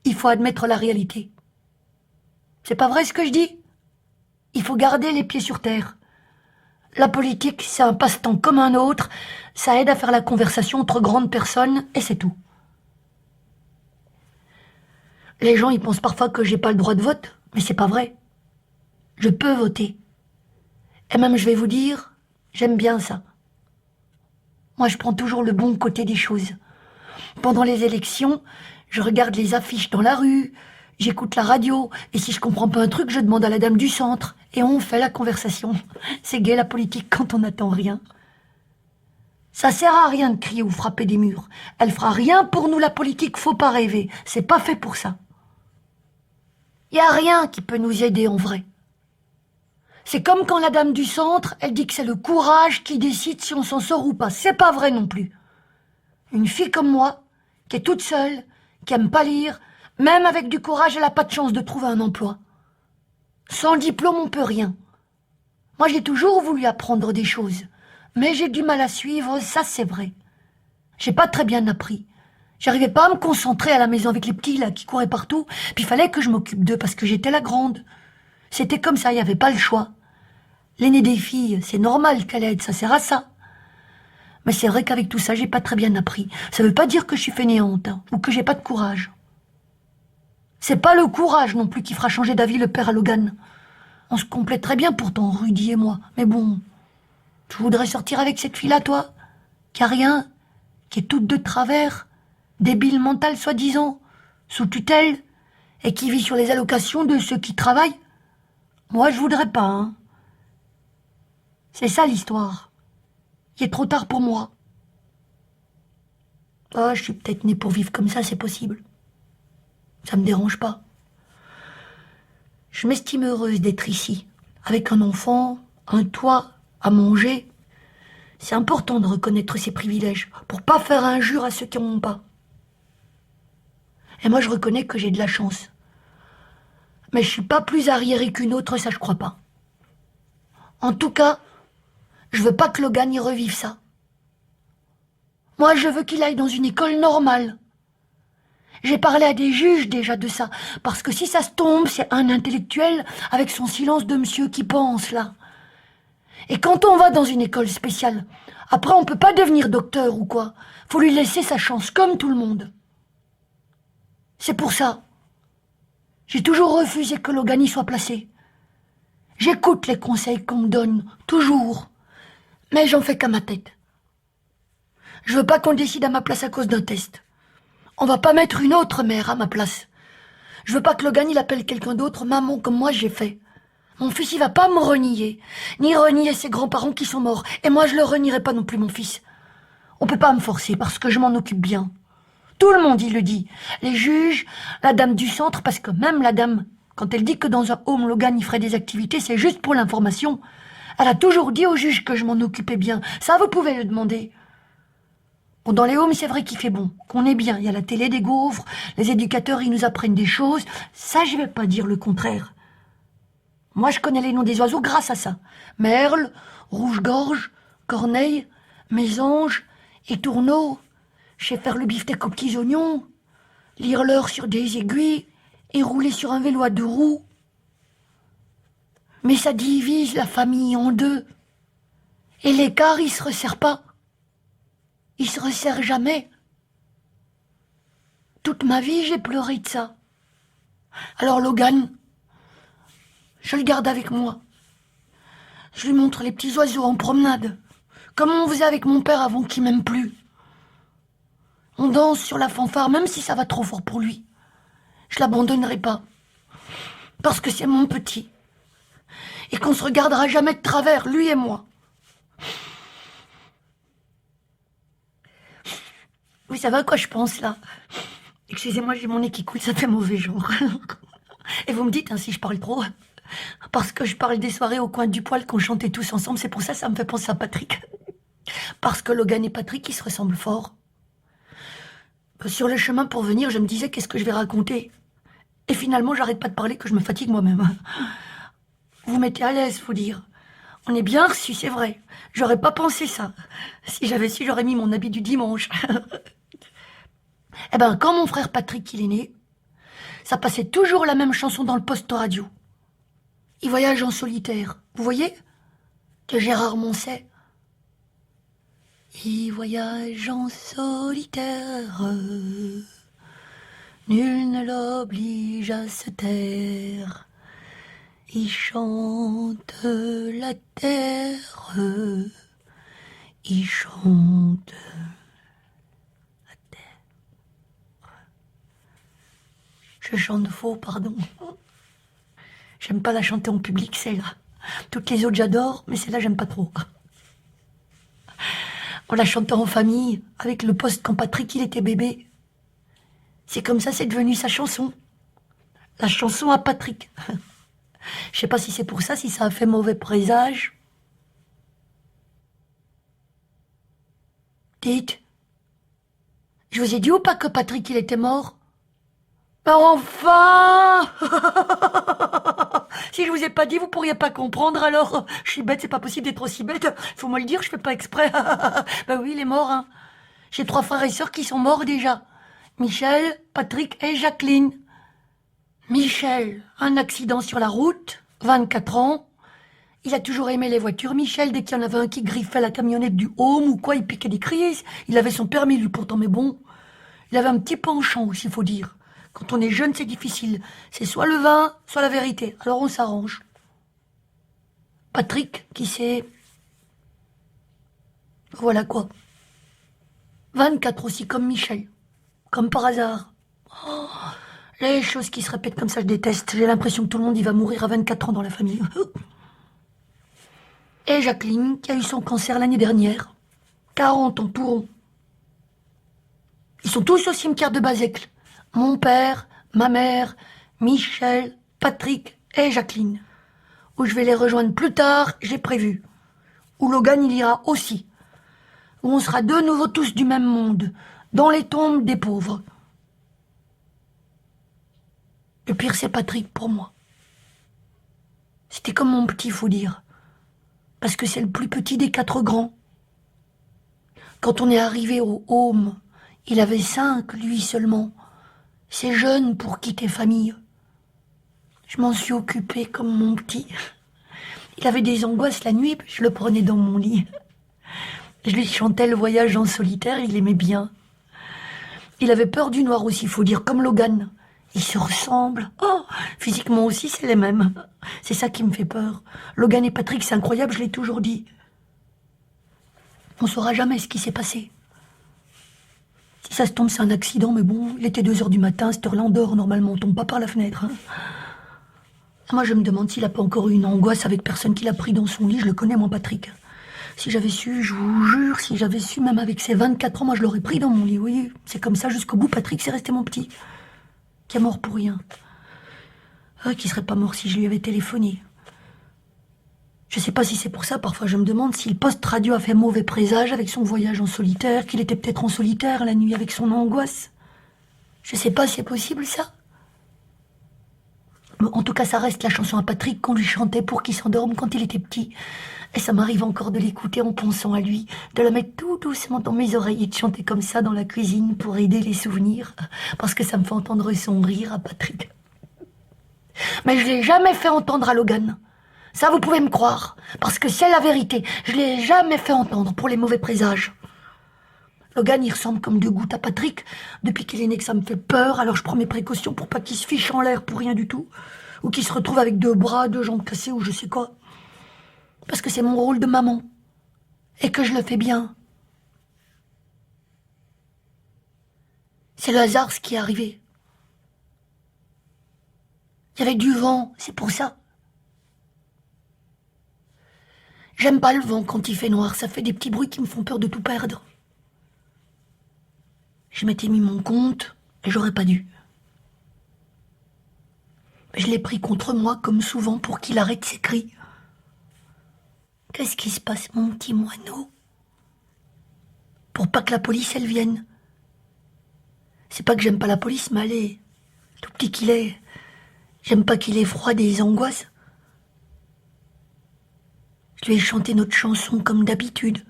il faut admettre la réalité. C'est pas vrai ce que je dis? Il faut garder les pieds sur terre. La politique, c'est un passe-temps comme un autre. Ça aide à faire la conversation entre grandes personnes et c'est tout. Les gens, ils pensent parfois que j'ai pas le droit de vote, mais c'est pas vrai. Je peux voter. Et même, je vais vous dire, j'aime bien ça. Moi, je prends toujours le bon côté des choses. Pendant les élections, je regarde les affiches dans la rue, j'écoute la radio, et si je comprends pas un truc, je demande à la dame du centre, et on fait la conversation. C'est gai la politique quand on n'attend rien. Ça sert à rien de crier ou frapper des murs. Elle fera rien pour nous, la politique, faut pas rêver. C'est pas fait pour ça. Y a rien qui peut nous aider en vrai. C'est comme quand la dame du centre, elle dit que c'est le courage qui décide si on s'en sort ou pas. C'est pas vrai non plus. Une fille comme moi, qui est toute seule, qui aime pas lire, même avec du courage, elle a pas de chance de trouver un emploi. Sans diplôme, on peut rien. Moi, j'ai toujours voulu apprendre des choses, mais j'ai du mal à suivre, ça c'est vrai. J'ai pas très bien appris. J'arrivais pas à me concentrer à la maison avec les petits là qui couraient partout, puis il fallait que je m'occupe d'eux parce que j'étais la grande. C'était comme ça, il n'y avait pas le choix. L'aînée des filles, c'est normal qu'elle aide, ça sert à ça. Mais c'est vrai qu'avec tout ça, j'ai pas très bien appris. Ça veut pas dire que je suis fainéante, hein, ou que j'ai pas de courage. C'est pas le courage non plus qui fera changer d'avis le père à Logan. On se complète très bien pourtant, Rudy et moi. Mais bon, tu voudrais sortir avec cette fille-là, toi? Qui a rien, qui est toute de travers, débile mentale soi-disant, sous tutelle, et qui vit sur les allocations de ceux qui travaillent. Moi, je voudrais pas, hein. C'est ça l'histoire. Il est trop tard pour moi. Ah, je suis peut-être née pour vivre comme ça, c'est possible. Ça me dérange pas. Je m'estime heureuse d'être ici, avec un enfant, un toit, à manger. C'est important de reconnaître ses privilèges, pour pas faire injure à ceux qui n'en ont pas. Et moi, je reconnais que j'ai de la chance. Mais je suis pas plus arriérée qu'une autre, ça je crois pas. En tout cas, je veux pas que Logan y revive ça. Moi, je veux qu'il aille dans une école normale. J'ai parlé à des juges déjà de ça, parce que si ça se tombe, c'est un intellectuel avec son silence de monsieur qui pense, là. Et quand on va dans une école spéciale, après on peut pas devenir docteur ou quoi. Faut lui laisser sa chance, comme tout le monde. C'est pour ça. J'ai toujours refusé que Logan y soit placé. J'écoute les conseils qu'on me donne, toujours. Mais j'en fais qu'à ma tête. Je veux pas qu'on décide à ma place à cause d'un test. On va pas mettre une autre mère à ma place. Je veux pas que Logan il appelle quelqu'un d'autre maman comme moi j'ai fait. Mon fils il va pas me renier, ni renier ses grands-parents qui sont morts. Et moi je le renierai pas non plus mon fils. On peut pas me forcer parce que je m'en occupe bien. Tout le monde il le dit. Les juges, la dame du centre, parce que même la dame, quand elle dit que dans un home Logan il ferait des activités, c'est juste pour l'information. Elle a toujours dit aux juges que je m'en occupais bien. Ça vous pouvez le demander. Bon, dans les homes, c'est vrai qu'il fait bon, qu'on est bien. Il y a la télé des gaufres, les éducateurs, ils nous apprennent des choses. Ça, je vais pas dire le contraire. Moi, je connais les noms des oiseaux grâce à ça. Merle, rouge-gorge, corneille, mésange, étourneau. Je sais faire le beefsteak aux petits oignons, lire l'heure sur des aiguilles et rouler sur un vélo à 2 roues. Mais ça divise la famille en deux. Et l'écart, il se resserre pas. Il se resserre jamais. Toute ma vie, j'ai pleuré de ça. Alors Logan, je le garde avec moi. Je lui montre les petits oiseaux en promenade, comme on faisait avec mon père avant qu'il m'aime plus. On danse sur la fanfare, même si ça va trop fort pour lui. Je l'abandonnerai pas, parce que c'est mon petit. Et qu'on se regardera jamais de travers, lui et moi. Vous savez à quoi je pense, là? Excusez-moi, j'ai mon nez qui coule, ça fait mauvais genre. Et vous me dites, hein, si je parle trop, parce que je parle des soirées au coin du poêle qu'on chantait tous ensemble, c'est pour ça que ça me fait penser à Patrick. Parce que Logan et Patrick, ils se ressemblent fort. Sur le chemin pour venir, je me disais, qu'est-ce que je vais raconter? Et finalement, j'arrête pas de parler, que je me fatigue moi-même. Vous mettez à l'aise, faut dire. On est bien reçus, c'est vrai. J'aurais pas pensé ça. Si j'avais su, j'aurais mis mon habit du dimanche. Eh ben, quand mon frère Patrick il est né, ça passait toujours la même chanson dans le poste radio. Il voyage en solitaire. Vous voyez? De Gérard Moncey. Il voyage en solitaire. Nul ne l'oblige à se taire. Il chante la terre. Il chante la terre. Je chante faux, pardon. J'aime pas la chanter en public, celle-là. Toutes les autres, j'adore, mais celle-là, j'aime pas trop. On la chantait en famille, avec le poste quand Patrick, il était bébé. C'est comme ça, c'est devenu sa chanson. La chanson à Patrick. Je sais pas si c'est pour ça, si ça a fait mauvais présage. Dites, je vous ai dit ou pas que Patrick, il était mort? Ben enfin! Si je vous ai pas dit, vous pourriez pas comprendre, alors je suis bête, c'est pas possible d'être aussi bête. Faut me le dire, je fais pas exprès. Ben oui, il est mort, hein. J'ai 3 frères et sœurs qui sont morts déjà. Michel, Patrick et Jacqueline. Michel, un accident sur la route, 24 ans. Il a toujours aimé les voitures, Michel. Dès qu'il y en avait un qui griffait la camionnette du home ou quoi, il piquait des crises. Il avait son permis, lui, pourtant, mais bon. Il avait un petit penchant aussi, faut dire. Quand on est jeune, c'est difficile. C'est soit le vin, soit la vérité. Alors on s'arrange. Patrick, qui sait? Voilà quoi. 24 aussi, comme Michel. Comme par hasard. Oh, Les choses qui se répètent comme ça, je déteste. J'ai l'impression que tout le monde y va mourir à 24 ans dans la famille. Et Jacqueline, qui a eu son cancer l'année dernière. 40 ans, tout rond. Ils sont tous au cimetière de Bazècle. Mon père, ma mère, Michel, Patrick et Jacqueline. Où je vais les rejoindre plus tard, j'ai prévu. Où Logan, il ira aussi. Où on sera de nouveau tous du même monde, dans les tombes des pauvres. Le pire, c'est Patrick pour moi. C'était comme mon petit, faut dire. Parce que c'est le plus petit des 4 grands. Quand on est arrivé au home, il avait 5, lui seulement. C'est jeune pour quitter famille. Je m'en suis occupée comme mon petit. Il avait des angoisses la nuit, je le prenais dans mon lit. Je lui chantais le voyage en solitaire, il aimait bien. Il avait peur du noir aussi, faut dire, comme Logan. Ils se ressemblent. Oh, physiquement aussi, c'est les mêmes. C'est ça qui me fait peur. Logan et Patrick, c'est incroyable, je l'ai toujours dit. On saura jamais ce qui s'est passé. Si ça se tombe, c'est un accident, mais bon, il était 2h du matin, cette heure-là, on dort, normalement, on tombe pas par la fenêtre. Hein. Moi, je me demande s'il a pas encore eu une angoisse avec personne qui l'a pris dans son lit. Je le connais, mon Patrick. Si j'avais su, je vous jure, si j'avais su, même avec ses 24 ans, moi, je l'aurais pris dans mon lit, oui. C'est comme ça jusqu'au bout. Patrick, c'est resté mon petit. Qui est mort pour rien. Qui serait pas mort si je lui avais téléphoné. Je sais pas si c'est pour ça, parfois je me demande si le poste radio a fait mauvais présage avec son voyage en solitaire, qu'il était peut-être en solitaire la nuit avec son angoisse. Je sais pas si c'est possible, ça. Mais en tout cas, ça reste la chanson à Patrick qu'on lui chantait pour qu'il s'endorme quand il était petit. Et ça m'arrive encore de l'écouter en pensant à lui, de la mettre tout doucement dans mes oreilles et de chanter comme ça dans la cuisine pour aider les souvenirs, parce que ça me fait entendre son rire à Patrick. Mais je l'ai jamais fait entendre à Logan. Ça, vous pouvez me croire, parce que c'est la vérité. Je l'ai jamais fait entendre pour les mauvais présages. Logan, il ressemble comme 2 gouttes à Patrick. Depuis qu'il est né que ça me fait peur, alors je prends mes précautions pour pas qu'il se fiche en l'air pour rien du tout. Ou qu'il se retrouve avec 2 bras, 2 jambes cassées ou je sais quoi. Parce que c'est mon rôle de maman. Et que je le fais bien. C'est le hasard ce qui est arrivé. Il y avait du vent, c'est pour ça. J'aime pas le vent quand il fait noir, ça fait des petits bruits qui me font peur de tout perdre. Je m'étais mis mon compte et j'aurais pas dû. Je l'ai pris contre moi comme souvent pour qu'il arrête ses cris. Qu'est-ce qui se passe, mon petit moineau? Pour pas que la police, elle vienne. C'est pas que j'aime pas la police, mais allez, tout petit qu'il est, j'aime pas qu'il ait froid des angoisses. Je lui ai chanté notre chanson comme d'habitude.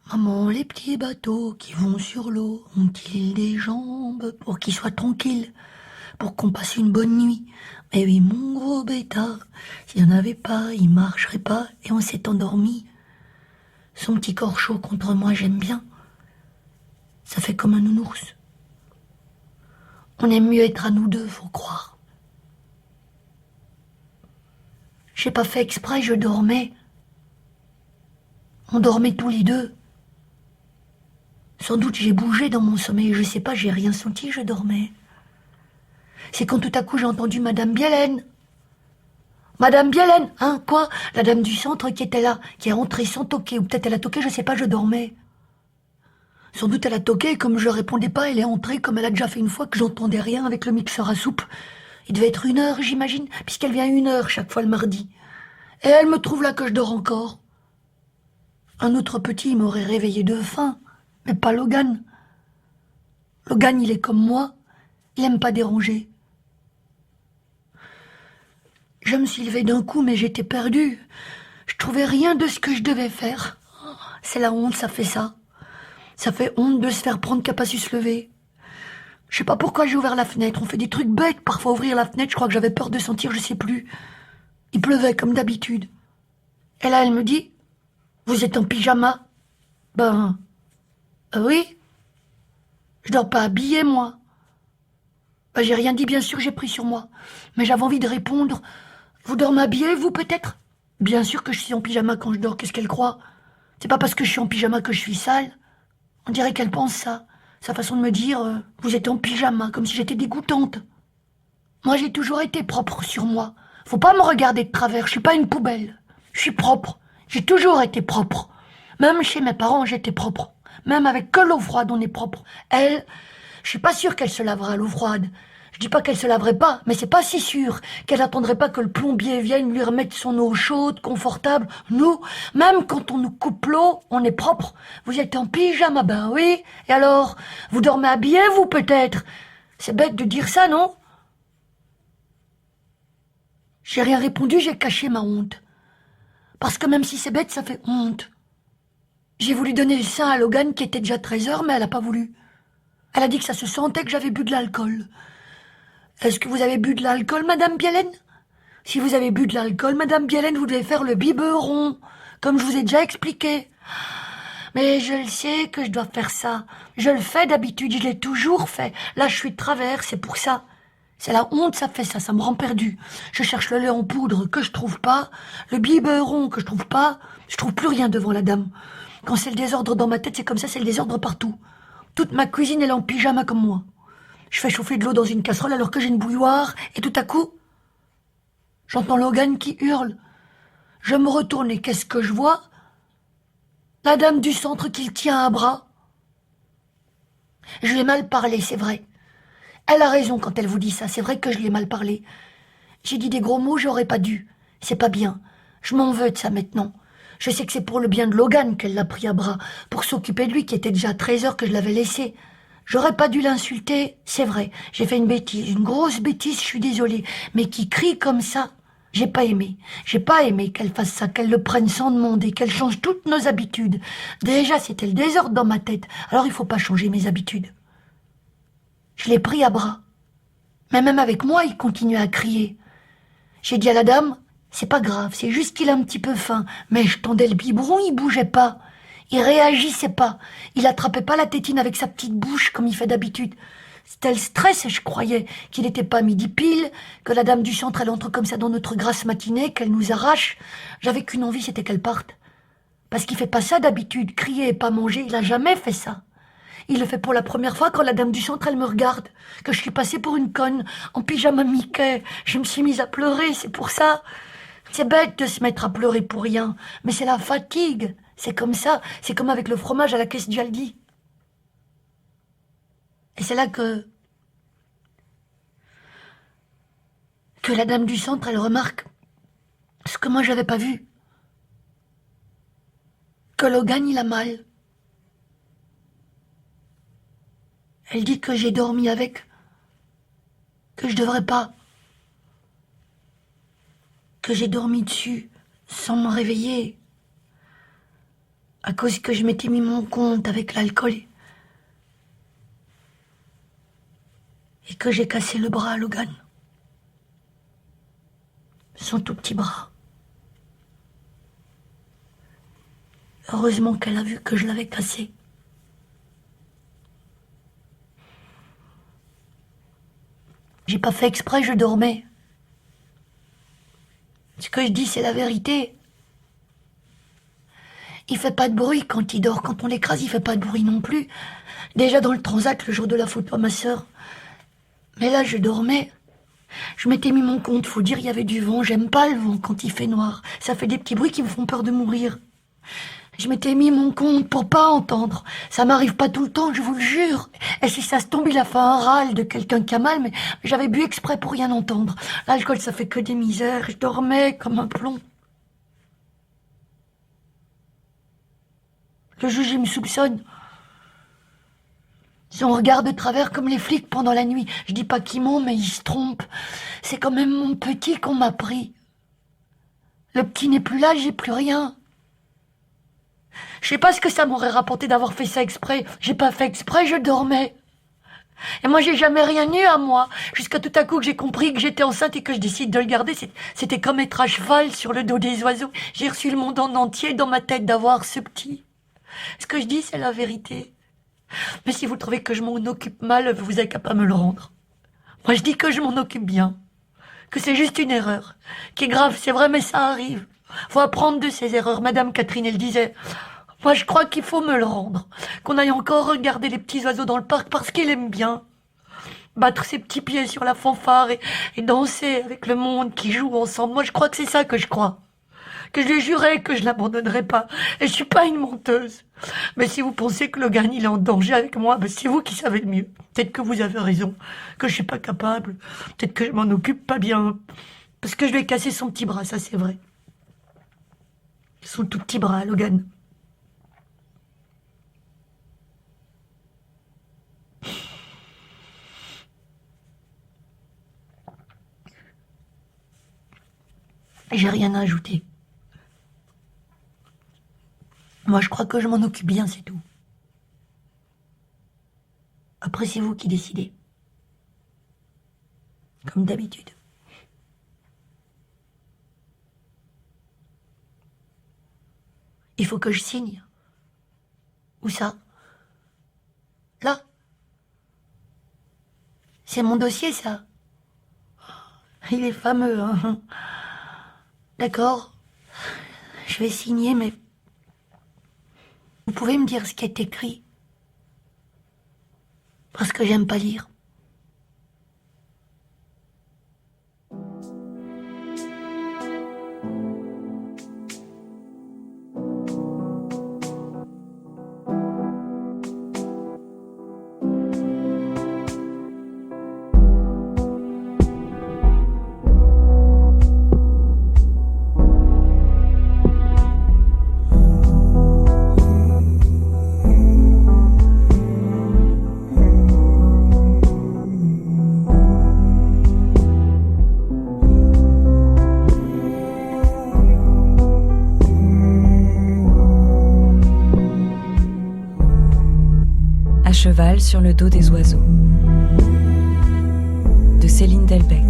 Maman, les petits bateaux qui vont sur l'eau ont-ils des jambes pour qu'ils soient tranquilles, pour qu'on passe une bonne nuit? Mais oui, mon gros bêtard, s'il n'y en avait pas, il marcherait pas et on s'est endormi. Son petit corps chaud contre moi, j'aime bien. Ça fait comme un nounours. On aime mieux être à nous deux, faut croire. J'ai pas fait exprès, je dormais. On dormait tous les deux. Sans doute j'ai bougé dans mon sommeil, je sais pas, j'ai rien senti, je dormais. C'est quand tout à coup j'ai entendu Madame Bielen. Madame Bielen, hein, quoi? La dame du centre qui était là, qui est rentrée sans toquer, ou peut-être elle a toqué, je sais pas, je dormais. Sans doute elle a toqué, et comme je répondais pas, elle est entrée, comme elle a déjà fait une fois, que j'entendais rien avec le mixeur à soupe. Il devait être 1h, j'imagine, puisqu'elle vient 1h chaque fois le mardi. Et elle me trouve là que je dors encore. Un autre petit m'aurait réveillé de faim, mais pas Logan. Logan, il est comme moi, il aime pas déranger. Je me suis levée d'un coup, mais j'étais perdue. Je trouvais rien de ce que je devais faire. C'est la honte, ça fait ça. Ça fait honte de se faire prendre qu'à pas su se lever. Je sais pas pourquoi j'ai ouvert la fenêtre. On fait des trucs bêtes, parfois ouvrir la fenêtre, je crois que j'avais peur de sentir, je sais plus. Il pleuvait comme d'habitude. Et là, elle me dit, vous êtes en pyjama? Oui. Je dors pas habillée, moi. J'ai rien dit, bien sûr, j'ai pris sur moi. Mais j'avais envie de répondre, vous dormez habillée, vous, peut-être? Bien sûr que je suis en pyjama quand je dors, qu'est-ce qu'elle croit? C'est pas parce que je suis en pyjama que je suis sale. On dirait qu'elle pense ça. Sa façon de me dire vous êtes en pyjama, comme si j'étais dégoûtante. Moi, j'ai toujours été propre sur moi. Faut pas me regarder de travers, je suis pas une poubelle. Je suis propre. J'ai toujours été propre. Même chez mes parents, j'étais propre. Même avec que l'eau froide, on est propre. Elle, je suis pas sûre qu'elle se lavera à l'eau froide. Je dis pas qu'elle se laverait pas, mais c'est pas si sûr qu'elle attendrait pas que le plombier vienne lui remettre son eau chaude, confortable. Nous, même quand on nous coupe l'eau, on est propre. Vous êtes en pyjama, ben oui. Et alors, vous dormez habillé, vous, peut-être? C'est bête de dire ça, non? J'ai rien répondu, j'ai caché ma honte. Parce que même si c'est bête, ça fait honte. J'ai voulu donner le sein à Logan qui était déjà 13h, mais elle a pas voulu. Elle a dit que ça se sentait que j'avais bu de l'alcool. Est-ce que vous avez bu de l'alcool, Madame Bielen? Si vous avez bu de l'alcool, Madame Bielen, vous devez faire le biberon, comme je vous ai déjà expliqué. Mais je le sais que je dois faire ça. Je le fais d'habitude, je l'ai toujours fait. Là, je suis de travers, c'est pour ça. C'est la honte, ça fait ça, ça me rend perdu. Je cherche le lait en poudre que je trouve pas, le biberon que je trouve pas, je trouve plus rien devant la dame. Quand c'est le désordre dans ma tête, c'est comme ça, c'est le désordre partout. Toute ma cuisine, elle est en pyjama comme moi. Je fais chauffer de l'eau dans une casserole alors que j'ai une bouilloire, et tout à coup, j'entends Logan qui hurle. Je me retourne et qu'est-ce que je vois? La dame du centre qui le tient à bras. Je lui ai mal parlé, c'est vrai. Elle a raison quand elle vous dit ça, c'est vrai que je lui ai mal parlé. J'ai dit des gros mots, j'aurais pas dû. C'est pas bien. Je m'en veux de ça maintenant. Je sais que c'est pour le bien de Logan qu'elle l'a pris à bras, pour s'occuper de lui qui était déjà à 13h que je l'avais laissé. J'aurais pas dû l'insulter, c'est vrai. J'ai fait une bêtise, une grosse bêtise, je suis désolée. Mais qui crie comme ça, j'ai pas aimé. J'ai pas aimé qu'elle fasse ça, qu'elle le prenne sans demander, qu'elle change toutes nos habitudes. Déjà, c'était le désordre dans ma tête, alors il faut pas changer mes habitudes. Je l'ai pris à bras. Mais même avec moi, il continuait à crier. J'ai dit à la dame, c'est pas grave, c'est juste qu'il a un petit peu faim. Mais je tendais le biberon, il bougeait pas. Il réagissait pas. Il attrapait pas la tétine avec sa petite bouche comme il fait d'habitude. C'était le stress, je croyais, qu'il n'était pas midi pile, que la dame du centre, elle entre comme ça dans notre grasse matinée, qu'elle nous arrache. J'avais qu'une envie, c'était qu'elle parte. Parce qu'il fait pas ça d'habitude, crier et pas manger, il a jamais fait ça. Il le fait pour la première fois quand la dame du centre, elle me regarde, que je suis passée pour une conne, en pyjama Mickey. Je me suis mise à pleurer, c'est pour ça. C'est bête de se mettre à pleurer pour rien, mais c'est la fatigue. C'est comme ça, c'est comme avec le fromage à la caisse du Aldi. Et c'est là que la dame du centre, elle remarque ce que moi j'avais pas vu. Que Logan, il a mal. Elle dit que j'ai dormi avec, que je devrais pas, que j'ai dormi dessus sans me réveiller, à cause que je m'étais mis mon compte avec l'alcool et que j'ai cassé le bras à Logan, son tout petit bras. Heureusement qu'elle a vu que je l'avais cassé. J'ai pas fait exprès, je dormais. Ce que je dis, c'est la vérité. Il fait pas de bruit quand il dort. Quand on l'écrase, il fait pas de bruit non plus. Déjà dans le transat, le jour de la photo à ma sœur. Mais là, je dormais. Je m'étais mis mon compte. Faut dire, il y avait du vent. J'aime pas le vent quand il fait noir. Ça fait des petits bruits qui me font peur de mourir. Je m'étais mis mon compte pour pas entendre. Ça m'arrive pas tout le temps, je vous le jure. Et si ça se tombe, il a fait un râle de quelqu'un qui a mal, mais j'avais bu exprès pour rien entendre. L'alcool, ça fait que des misères. Je dormais comme un plomb. Le juge, il me soupçonne. Son regard de travers comme les flics pendant la nuit. Je dis pas qu'ils m'ont, mais ils se trompent. C'est quand même mon petit qu'on m'a pris. Le petit n'est plus là, j'ai plus rien. Je sais pas ce que ça m'aurait rapporté d'avoir fait ça exprès. J'ai pas fait exprès, je dormais. Et moi, j'ai jamais rien eu à moi. Jusqu'à tout à coup que j'ai compris que j'étais enceinte et que je décide de le garder. C'était comme être à cheval sur le dos des oiseaux. J'ai reçu le monde en entier dans ma tête d'avoir ce petit. Ce que je dis, c'est la vérité. Mais si vous trouvez que je m'en occupe mal, vous n'avez qu'à pas me le rendre. Moi, je dis que je m'en occupe bien. Que c'est juste une erreur. Qui est grave, c'est vrai, mais ça arrive. Faut apprendre de ses erreurs. Madame Catherine, elle disait... Moi, je crois qu'il faut me le rendre. Qu'on aille encore regarder les petits oiseaux dans le parc parce qu'il aime bien. Battre ses petits pieds sur la fanfare et danser avec le monde qui joue ensemble. Moi, je crois que c'est ça que je crois. Que je lui ai juré que je l'abandonnerai pas. Et je suis pas une menteuse. Mais si vous pensez que Logan, il est en danger avec moi, ben c'est vous qui savez le mieux. Peut-être que vous avez raison, que je suis pas capable. Peut-être que je m'en occupe pas bien. Parce que je lui ai cassé son petit bras, ça c'est vrai. Son tout petit bras, Logan. J'ai rien à ajouter. Moi, je crois que je m'en occupe bien, c'est tout. Après, c'est vous qui décidez. Comme d'habitude. Il faut que je signe. Où ça? Là? C'est mon dossier, ça. Il est fameux, hein. D'accord. Je vais signer, mais... Vous pouvez me dire ce qui est écrit? Parce que j'aime pas lire. À cheval sur le dos des oiseaux de Céline Delbecq,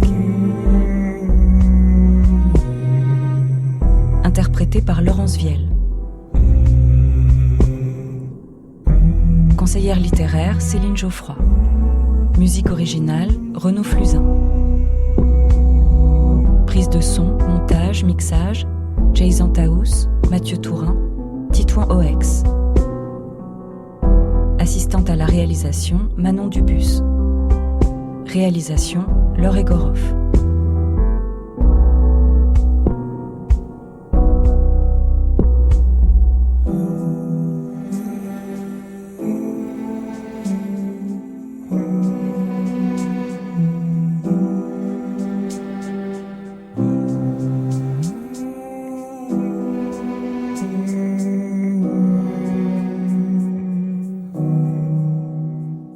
interprété par Laurence Viel. Conseillère littéraire Céline Geoffroy. Musique originale Renaud Fluzin. Prise de son, montage, mixage Jason Taous, Mathieu Tourin, Titouan Oex. Assistante à la réalisation, Manon Dubus. Réalisation, Laure Egorov.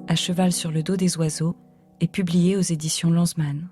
À cheval sur le dos des oiseaux est publié aux éditions Lanzmann.